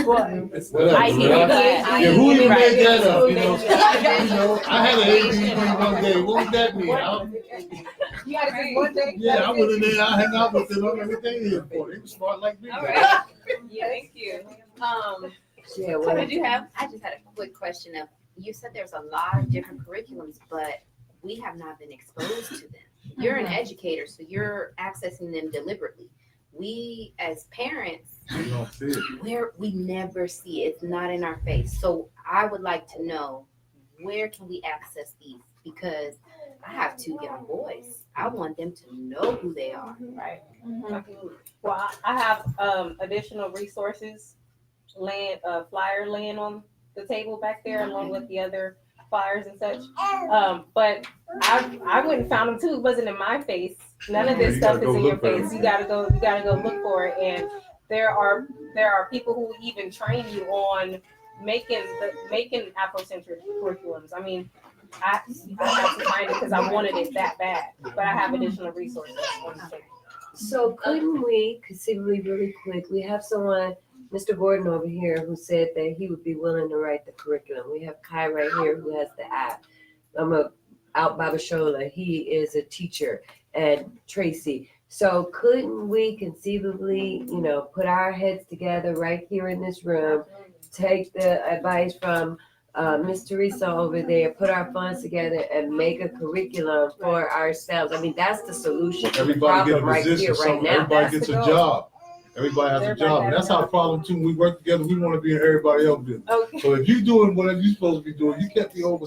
Whatever. Yeah, who even made that up? I had an ADD one day. What would that mean? Yeah, I went in there, I hung out with them, I'm everything here for. They were smart like me. All right. Yeah, thank you. What did you have? I just had a quick question of, you said there's a lot of different curriculums, but we have not been exposed to them. You're an educator, so you're accessing them deliberately. We as parents, We don't see it. we never see it. It's not in our face. So I would like to know, where can we access these? Because I have 2 young boys. I want them to know who they are. Right. Well, I have additional resources flyer laying on the table back there along with the other flyers and such. But I went and found them too. It wasn't in my face. None of this stuff is in your face. You gotta go look for it. And there are people who even train you on making Afrocentric curriculums. I mean, I had to find it because I wanted it that bad. But I have additional resources on the table. So couldn't we conceivably, really quick, we have someone, Mr. Gordon over here, who said that he would be willing to write the curriculum. We have Kai right here who has the app. Out Babashola, he is a teacher, and Tracy. So couldn't we conceivably, put our heads together right here in this room, take the advice from Ms. Teresa over there, put our funds together and make a curriculum for ourselves? I mean, that's the solution to the Everybody get a problem right position, here, right now. everybody That's gets the a goal. job. Everybody has a job, and that's our problem too. When we work together, we want to be in everybody else's business. Okay. So if you're doing whatever you're supposed to be doing, you can't be over.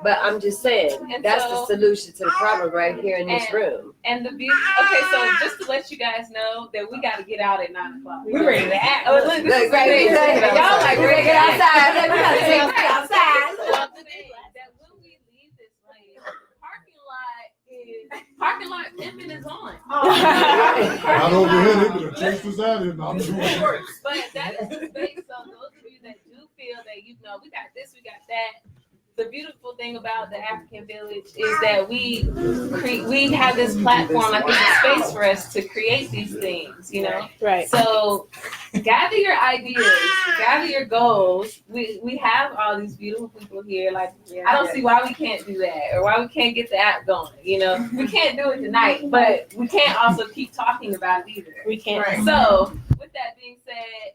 But I'm just saying, And that's so- the solution to the problem right here in this room. And the beauty, okay, so just to let you guys know that we got to get out at 9 o'clock. We're ready to act. Oh, look, this is Right, the thing. we gotta get Y'all like outside. ready to Get act. outside. We gotta take it outside. Well, the thing is that when we leave this place, parking lot pimping is on. Not over here, they could have chased us out of here. No, I'm doing it. But that is the space. So those of you that do feel that we got this, we got that. The beautiful thing about the African Village is that we have this platform, like it's a space for us to create these things, Right. So gather your ideas, gather your goals. We have all these beautiful people here. Like, I don't see why we can't do that or why we can't get the app going. We can't do it tonight, but we can't also keep talking about it either. We can't. Right. So with that being said,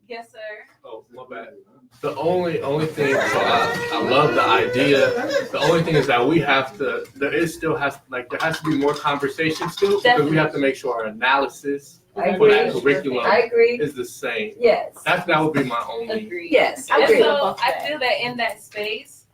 yes, sir. Oh, my bad. The only thing, so I love the idea. The only thing is that we have to, there has to be more conversation still, because we have to make sure our analysis for that curriculum is the same. Yes. That would be my only. Agreed. Yes. And Agreed. so I feel that in that space,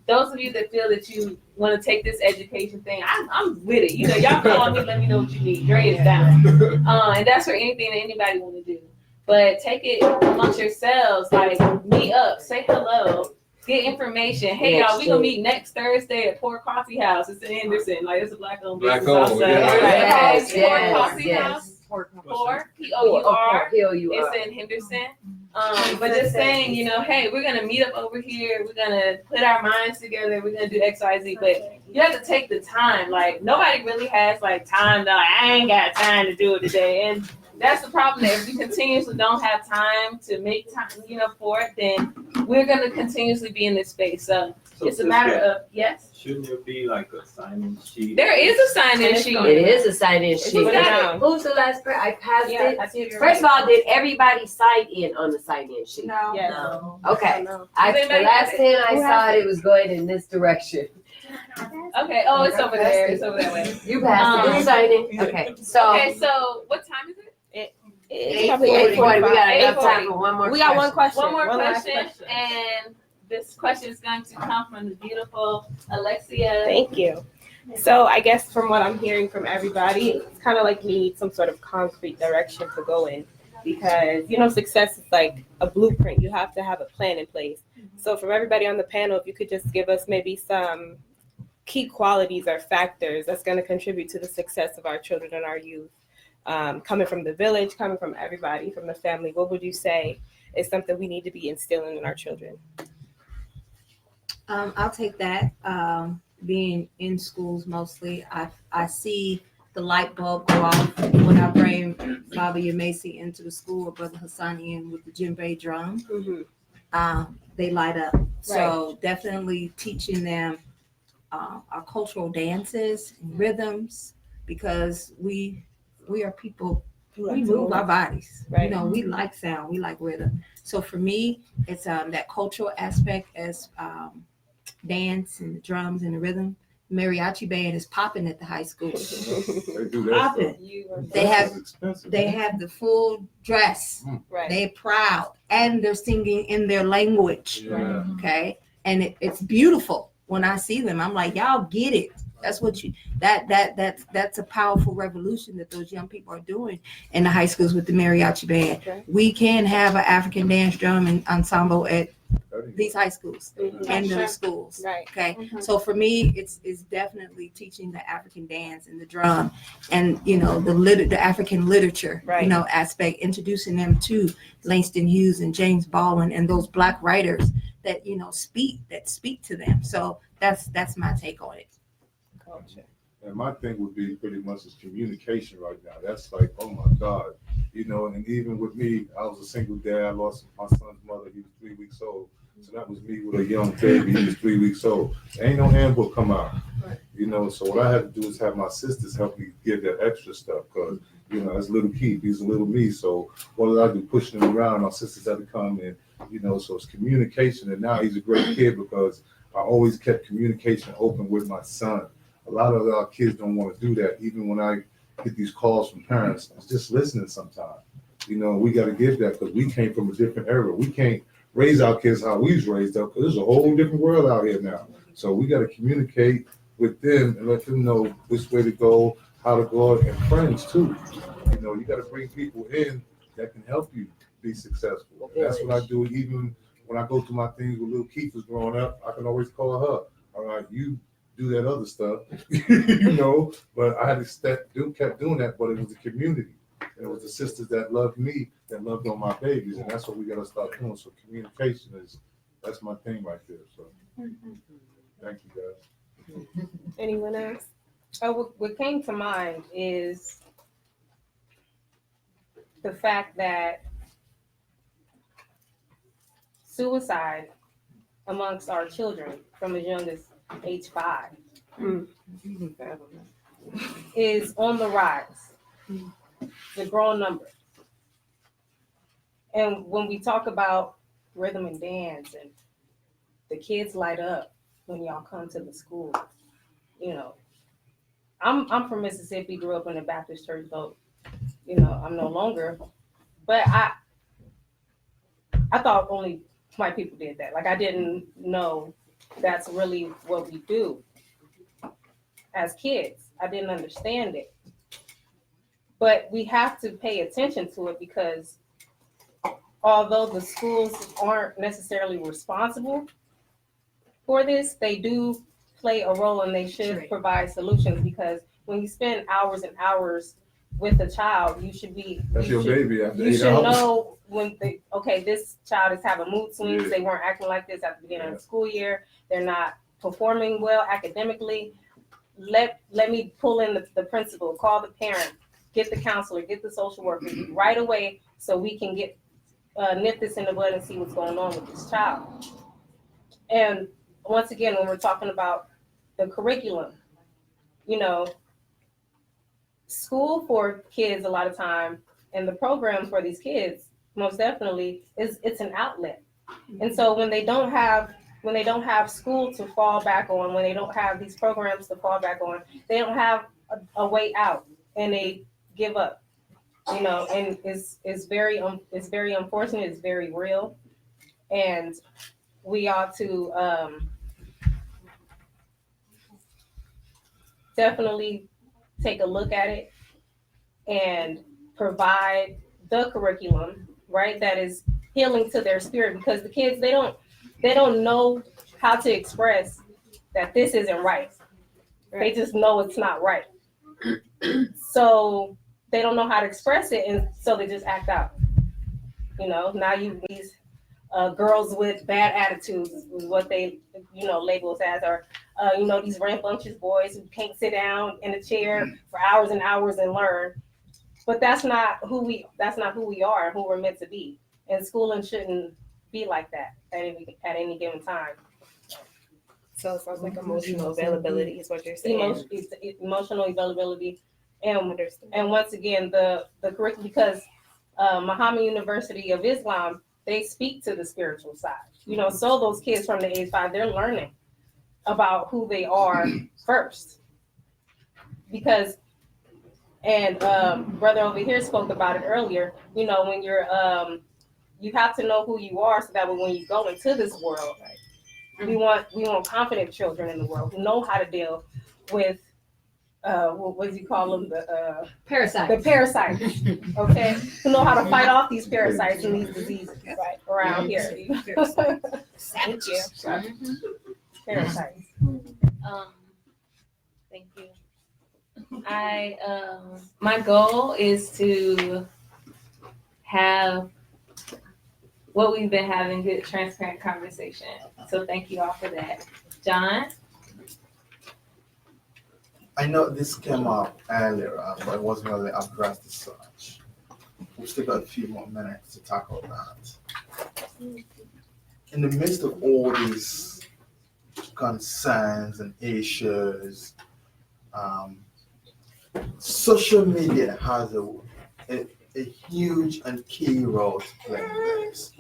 those of you that feel that you want to take this education thing, I'm with it. Y'all call me, let me know what you need. Dre is down. And that's for anything that anybody want to do. But take it amongst yourselves, like meet up, say hello, get information. Hey y'all, we gonna meet next Thursday at Pour Coffee House. It's in Henderson, like it's a black-owned business. Black-owned, Yes, yes, Pour Coffee yes. House. Pour, P-O-U-R. P-O-U-R. It's in Henderson. But just saying, you know, hey, we're gonna meet up over here. We're gonna put our minds together. We're gonna do X, Y, Z. But you have to take the time. Like nobody really has like time. To, like, I ain't got time to do it today, and that's the problem. That if you continuously don't have time to make time, you know, for it, then we're gonna continuously be in this space. So it's a matter of yes. Shouldn't there be like a sign-in sheet? There is a sign-in sheet. It is a sign-in sheet. Who's got it? Who's the last person? I passed Yeah, it. I see it. First of all, did everybody sign in on the sign-in sheet? No. Yes. Okay. No. The Does anybody last have time it? I Who saw has it, it was going in this direction. Okay. Oh, it's over there. It's over that way. You passed it. You signed in. Okay. So. Okay. So what time is it? It's probably 8:40. We got enough time for one more. We got one question. One more last question, and this question is going to come from the beautiful Alexia. Thank you. So I guess from what I'm hearing from everybody, it's kind of like we need some sort of concrete direction to go in because, you know, success is like a blueprint. You have to have a plan in place. So from everybody on the panel, if you could just give us maybe some key qualities or factors that's going to contribute to the success of our children and our youth. Coming from the village, coming from everybody, from the family, what would you say is something we need to be instilling in our children? I'll take that. Being in schools mostly, I see the light bulb go off when I bring Baba Yamesi into the school or Brother Hassani in with the djembe drum. They light up. So definitely teaching them our cultural dances and rhythms because we are people, we move our bodies. You know, we like sound, we like rhythm. So for me, it's that cultural aspect as dance and the drums and the rhythm. Mariachi band is popping at the high school. They do that Popping. They have the full dress. They're proud and they're singing in their language. Yeah. Okay, and it's beautiful when I see them. I'm like, y'all get it. That's what you that's a powerful revolution that those young people are doing in the high schools with the mariachi band. We can have an African dance drum and ensemble at these high schools and those schools. Okay. So for me, it's definitely teaching the African dance and the drum and you know the African literature, you know, aspect, introducing them to Langston Hughes and James Baldwin and those Black writers that you know speak to them. So that's my take on it. Culture. And my thing would be pretty much is communication right now. That's like, oh my God, you know, and even with me, I was a single dad. I lost my son's mother. He was 3 weeks old. So that was me with a young baby. He was 3 weeks old. There ain't no handbook come out, you know. So what I had to do is have my sisters help me give that extra stuff because, you know, as little Keith, he's a little me. So what did I do? Pushing him around. My sisters had to come and, you know, so it's communication. And now he's a great kid because I always kept communication open with my son. A lot of our kids don't want to do that. Even when I get these calls from parents, it's just listening sometimes. You know, we got to give that because we came from a different era. We can't raise our kids how we was raised up because there's a whole different world out here now. So we got to communicate with them and let them know which way to go, how to go, and friends too. You know, you got to bring people in that can help you be successful. And that's what I do. Even when I go through my things with little Keith was growing up, I can always call her. All right, you do that other stuff, you know, but I had to kept doing that, but it was the community. And it was the sisters that loved me, that loved on my babies, and that's what we got to start doing. So communication that's my thing right there. So thank you guys. Anyone else? Oh, what came to mind is the fact that suicide amongst our children from as young as age 5 is on the rise. It's a growing number. And when we talk about rhythm and dance and the kids light up when y'all come to the school, you know, I'm from Mississippi, grew up in a Baptist church, though, you know, I'm no longer, but I thought only white people did that. Like I didn't know that's really what we do as kids. I didn't understand it. But we have to pay attention to it because although the schools aren't necessarily responsible for this, they do play a role and they should provide solutions because when you spend hours and hours with a child, you should be. That's your baby after You 8 should hours. know when this child is having mood swings. Yeah. They weren't acting like this at the beginning of the school year. They're not performing well academically. Let me pull in the principal, call the parent, get the counselor, get the social worker right away, so we can get nip this in the bud and see what's going on with this child. And once again, when we're talking about the curriculum, school for kids a lot of time, and the program for these kids most definitely it's an outlet. And so when they don't have school to fall back on, when they don't have these programs to fall back on, they don't have a way out, and they give up. And it's very unfortunate. It's very real, and we ought to definitely take a look at it and provide the curriculum, right, that is healing to their spirit, because the kids, they don't know how to express that this isn't right. They just know it's not right. So they don't know how to express it, and so they just act out. Now these girls with bad attitudes is what they label us as, or these rambunctious boys who can't sit down in a chair for hours and hours and learn. But that's not who we are and who we're meant to be. And schooling shouldn't be like that at any given time. So it sounds like emotional availability is what you're saying. Emotional availability, and once again the curriculum, because Muhammad University of Islam, they speak to the spiritual side. So those kids from the age 5, they're learning about who they are first. Because, and brother over here spoke about it earlier. When you're you have to know who you are, so that when you go into this world, we want confident children in the world who know how to deal with what does he call them, the parasites. The parasites, okay, who know how to fight off these parasites and these diseases around here. Thank you. Parasites. Thank you. My goal is to have what we've been having, good, transparent conversation. So thank you all for that. John? I know this came up earlier, but it wasn't really addressed as such. We've still got a few more minutes to tackle that. In the midst of all these concerns and issues, social media has a huge and key role to play in this.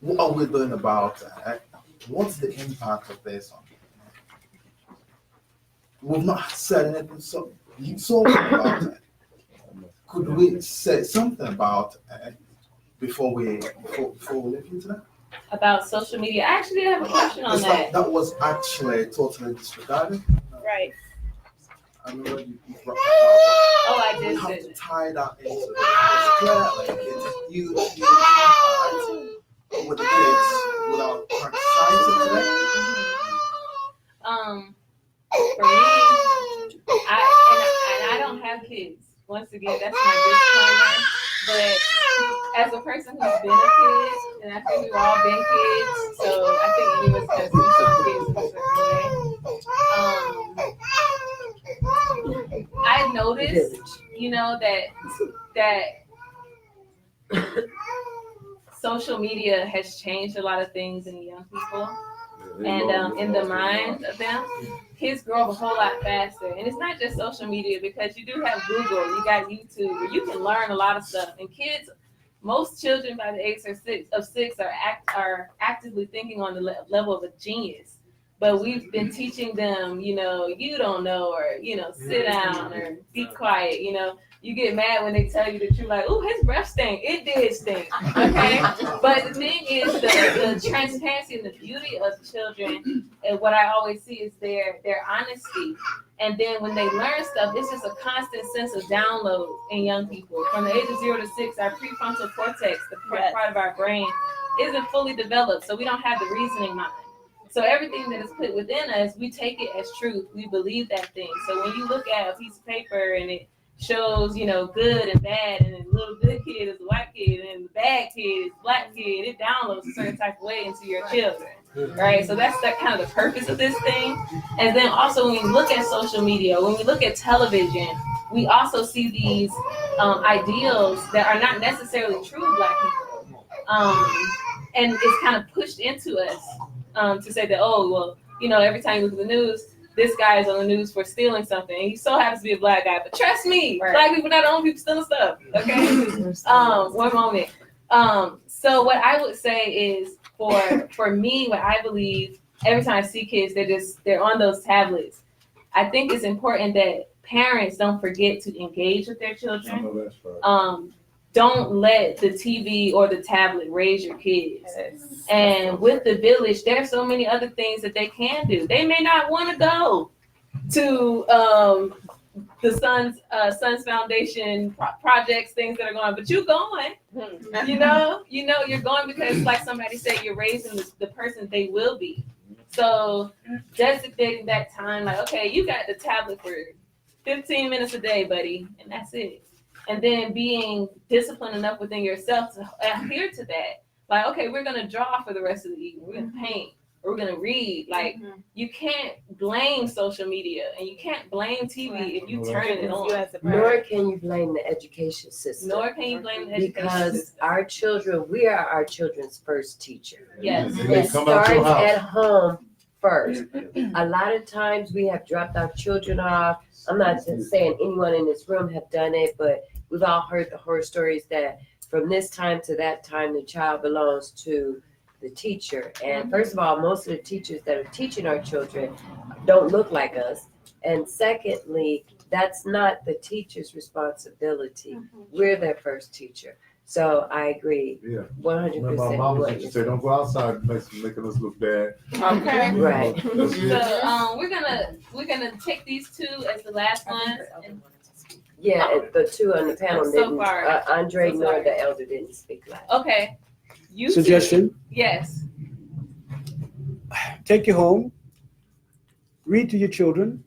What are we doing about it? What's the impact of this on? We've not said anything so much about it. Could we say something about it before we leave into that? About social media. I actually have a question on that. That was actually totally disregarded. Right. I know you brought I we just have did. to tie that into it. It's clearly it's a huge impact with the kids without criticizing them. For me, I don't have kids. Once again, that's my disclaimer. But as a person who's been a kid, and I think we've all been kids, so I think any of us can see some kids in a certain way. I've noticed, that social media has changed a lot of things in young people, and in the minds of them. Kids grow up a whole lot faster, and it's not just social media, because you do have Google, you got YouTube, where you can learn a lot of stuff. And kids, most children by the age of six are actively thinking on the level of a genius. But we've been teaching them, you don't know, or sit down or be quiet. You get mad when they tell you that you're like, oh, his breath stink. It did stink, okay? But the thing is, the transparency and the beauty of children, and what I always see is their honesty. And then when they learn stuff, it's just a constant sense of download in young people. From the age of 0 to 6, our prefrontal cortex, the part of our brain, isn't fully developed, so we don't have the reasoning mind. So everything that is put within us, we take it as truth. We believe that thing. So when you look at a piece of paper and it shows, you know, good and bad, and the little good kid is a white kid, and the bad kid is a black kid. It downloads a certain type of way into your children, right? So that's that kind of the purpose of this thing. And then also when we look at social media, when we look at television, we also see these ideals that are not necessarily true of Black people. And it's kind of pushed into us to say that, oh, well, you know, every time you look at the news, this guy is on the news for stealing something. He so happens to be a Black guy, but trust me, Black people not the only people stealing stuff. Okay, one moment. So what I would say is, for me, what I believe, every time I see kids, they're on those tablets. I think it's important that parents don't forget to engage with their children. I know that's right. Don't let the TV or the tablet raise your kids. And with the village, there are so many other things that they can do. They may not want to go to the Sons Foundation projects, things that are going on, but you're going. You know, you're going because, like somebody said, you're raising the person they will be. So designating that time, like, okay, you got the tablet for 15 minutes a day, buddy, and that's it. And then being disciplined enough within yourself to adhere to that. Like, okay, we're going to draw for the rest of the evening. We're going to paint. Or we're going to read. Like, you can't blame social media and you can't blame TV if you turn it on. Nor can you blame the education system. Nor can you blame the education because system. our children, we are our children's first teacher. Yes. It starts at home first. A lot of times we have dropped our children off. I'm not just saying anyone in this room have done it, but we've all heard the horror stories that from this time to that time, the child belongs to the teacher. And first of all, most of the teachers that are teaching our children don't look like us. And secondly, that's not the teacher's responsibility. We're their first teacher. So I agree. Yeah. 100%. Remember, my mama used to say, "Don't go outside, making us look bad." Okay. Right. So we're gonna take these two as the last ones. Yeah, the two on the panel So didn't. far. Andre So nor sorry. the elder didn't speak last. Okay. You Suggestion? two. Yes. Take you home, read to your children,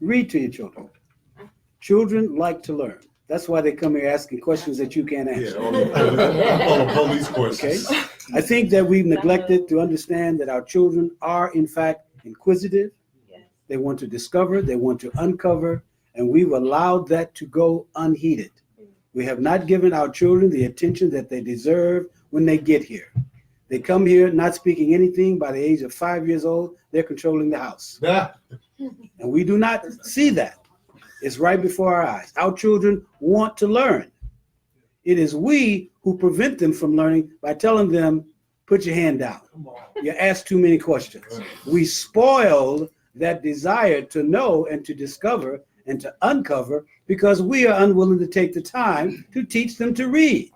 read to your children. Children like to learn. That's why they come here asking questions that you can't answer. All the police questions. Okay? I think that we've neglected to understand that our children are, in fact, inquisitive. They want to discover, they want to uncover, and we've allowed that to go unheeded. We have not given our children the attention that they deserve when they get here. They come here not speaking anything. By the age of 5 years old, they're controlling the house. And we do not see that. It's right before our eyes. Our children want to learn. It is we who prevent them from learning by telling them, put your hand down. You ask too many questions. We spoil that desire to know and to discover and to uncover because we are unwilling to take the time to teach them to read.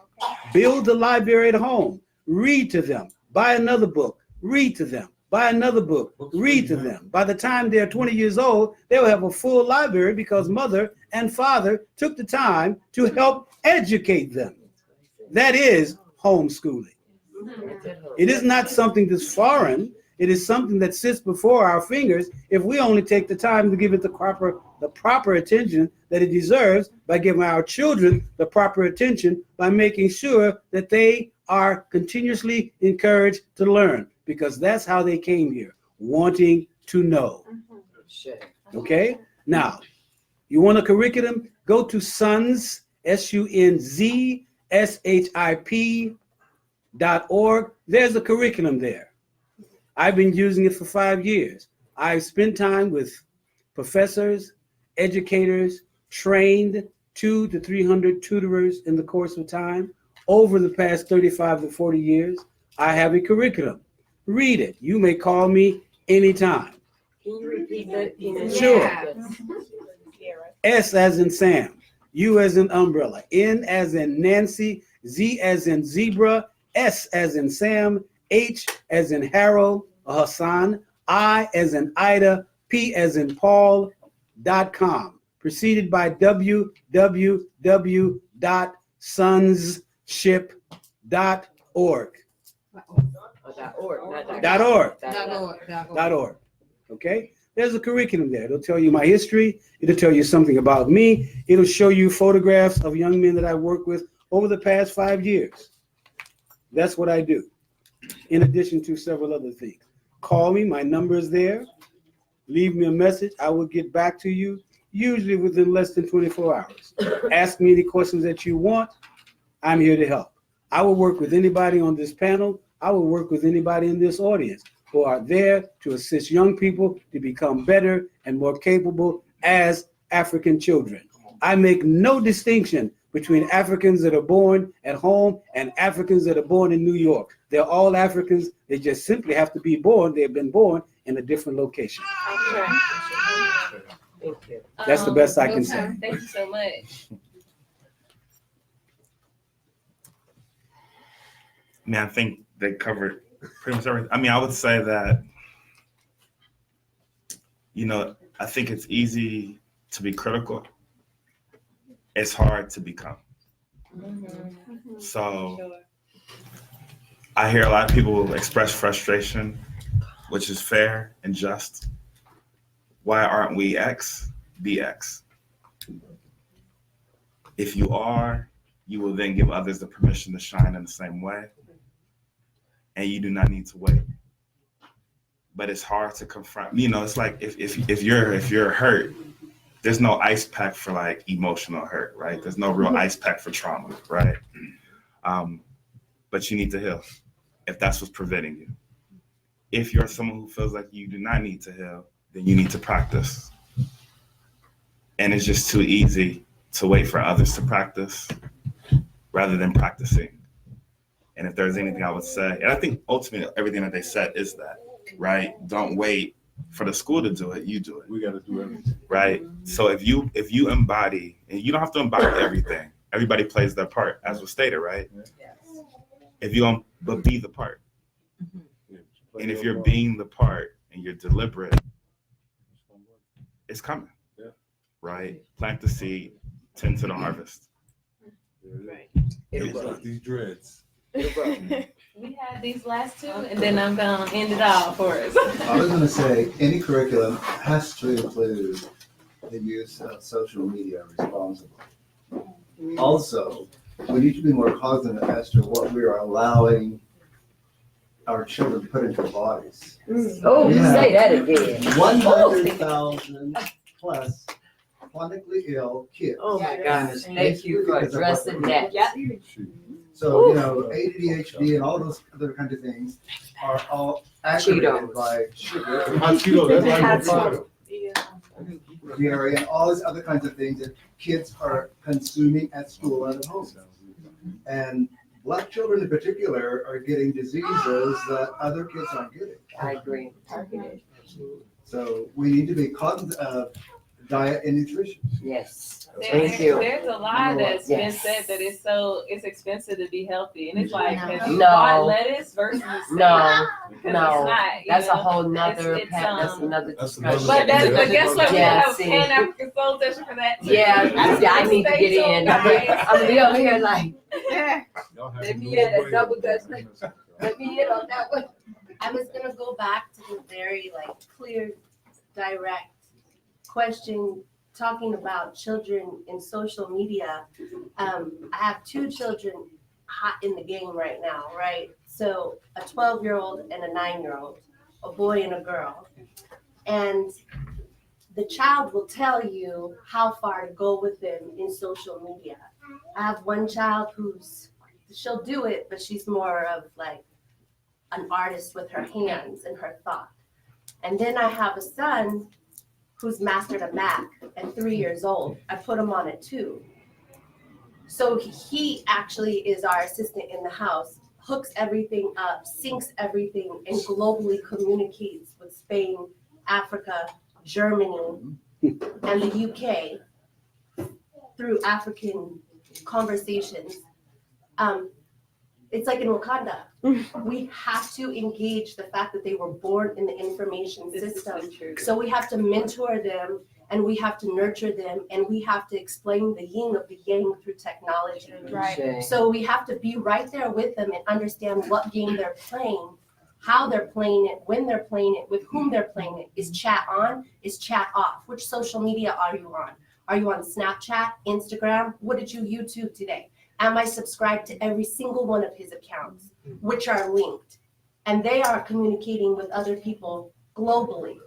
Build the library at home. Read to them. Buy another book. Read to them. Buy another book. Read to them. By the time they're 20 years old, they'll have a full library because mother and father took the time to help educate them. That is homeschooling. It is not something that's foreign. It is something that sits before our fingers if we only take the time to give it the proper attention that it deserves by giving our children the proper attention by making sure that they are continuously encouraged to learn because that's how they came here, wanting to know. Okay? Now, you want a curriculum? Go to Sons, SUNZSHIP.org. There's a curriculum there. I've been using it for 5 years. I've spent time with professors, educators, trained 200 to 300 tutorers in the course of time. Over the past 35 to 40 years, I have a curriculum. Read it. You may call me anytime. Can you repeat that? Sure. S as in Sam, U as in umbrella, N as in Nancy, Z as in zebra, S as in Sam, H as in Harold, Hassan, I as in Ida, P as in Paul.com, preceded by www.sonship.org. .org. Okay? There's a curriculum there. It'll tell you my history. It'll tell you something about me. It'll show you photographs of young men that I worked with over the past 5 years. That's what I do, in addition to several other things. Call me. My number is there. Leave me a message. I will get back to you, usually within less than 24 hours. Ask me any questions that you want. I'm here to help. I will work with anybody on this panel. I will work with anybody in this audience who are there to assist young people to become better and more capable as African children. I make no distinction between Africans that are born at home and Africans that are born in New York. They're all Africans. They just simply have to be born. They've been born in a different location. Thank you. That's the best I can say. Thank you so much. I mean, I think they covered pretty much everything. I mean, I would say that, you know, I think it's easy to be critical. It's hard to become. So I hear a lot of people express frustration, which is fair and just. Why aren't we X? Be X. If you are, you will then give others the permission to shine in the same way. And you do not need to wait. But it's hard to confront. You know, it's like if you're hurt, there's no ice pack for like emotional hurt, right? There's no real ice pack for trauma, right? But you need to heal if that's what's preventing you. If you're someone who feels like you do not need to heal, then you need to practice. And it's just too easy to wait for others to practice rather than practicing. And if there's anything I would say, and I think ultimately everything that they said is that, right? Don't wait for the school to do it, you do it. We got to do everything. Right? So if you embody, and you don't have to embody everything, everybody plays their part, as was stated, right? Yes. If you, but be the part. And if you're being the part and you're deliberate, it's coming. Yeah. Right? Plant the seed, tend to the harvest. Right. These dreads. We had these last two, and then I'm gonna end it all for us. I was going to say, any curriculum has to include the use of social media responsibly. Also, we need to be more cognizant as to what we are allowing our children to put into their bodies. Oh, say that again. 100,000 plus chronically ill kids. Oh my goodness, thank you for addressing that. So, you know, ADHD and all those other kinds of things are all aggravated by sugar. Dairy and all these other kinds of things that kids are consuming at school and at home. And Black children in particular are getting diseases that other kids aren't getting. I agree. So we need to be cognizant of diet and nutrition. Yes. There's a lot that's been said that it's expensive to be healthy, and it's like have you bought lettuce versus no. It's not, That's know? a whole nother that's another discussion. But guess what? We have a Pan-African soul session for that too. Yeah, I need to get in. I'm gonna be over here like, let me in a double dutch. Let me in on that one. I was gonna go back to the very clear, direct question talking about children in social media. I have two children hot in the game right now, right? So a 12-year-old and a 9-year-old, a boy and a girl. And the child will tell you how far to go with them in social media. I have one child she'll do it, but she's more of an artist with her hands and her thought. And then I have a son who's mastered a Mac at 3 years old. I put him on it too. So he actually is our assistant in the house, hooks everything up, syncs everything, and globally communicates with Spain, Africa, Germany, and the UK through African conversations. It's like in Wakanda. We have to engage the fact that they were born in the information system. So we have to mentor them, and we have to nurture them, and we have to explain the yin of the yang through technology. Right. So we have to be right there with them and understand what game they're playing how they're playing it, when they're playing it, with whom they're playing it. Is chat on? Is chat off? Which social media are you on? Are you on Snapchat, Instagram? What did you YouTube today? Am I subscribed to every single one of his accounts, which are linked? And they are communicating with other people globally.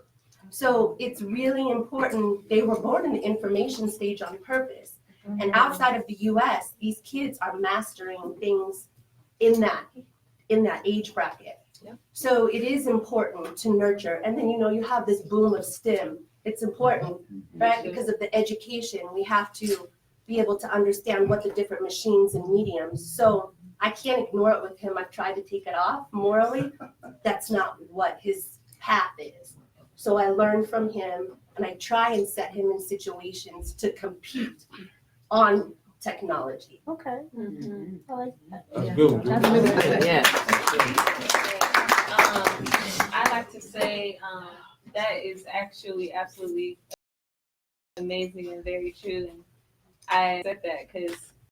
So it's really important. They were born in the information stage on purpose. And outside of the US, these kids are mastering things in that age bracket. So it is important to nurture. And then, you have this boom of STEM. It's important, right? Because of the education, we have to be able to understand what the different machines and mediums. So I can't ignore it with him. I've tried to take it off morally. That's not what his path is. So I learn from him, and I try and set him in situations to compete on technology. Okay. I like that. That's good. I like to say that is actually absolutely amazing and very true. And I said that because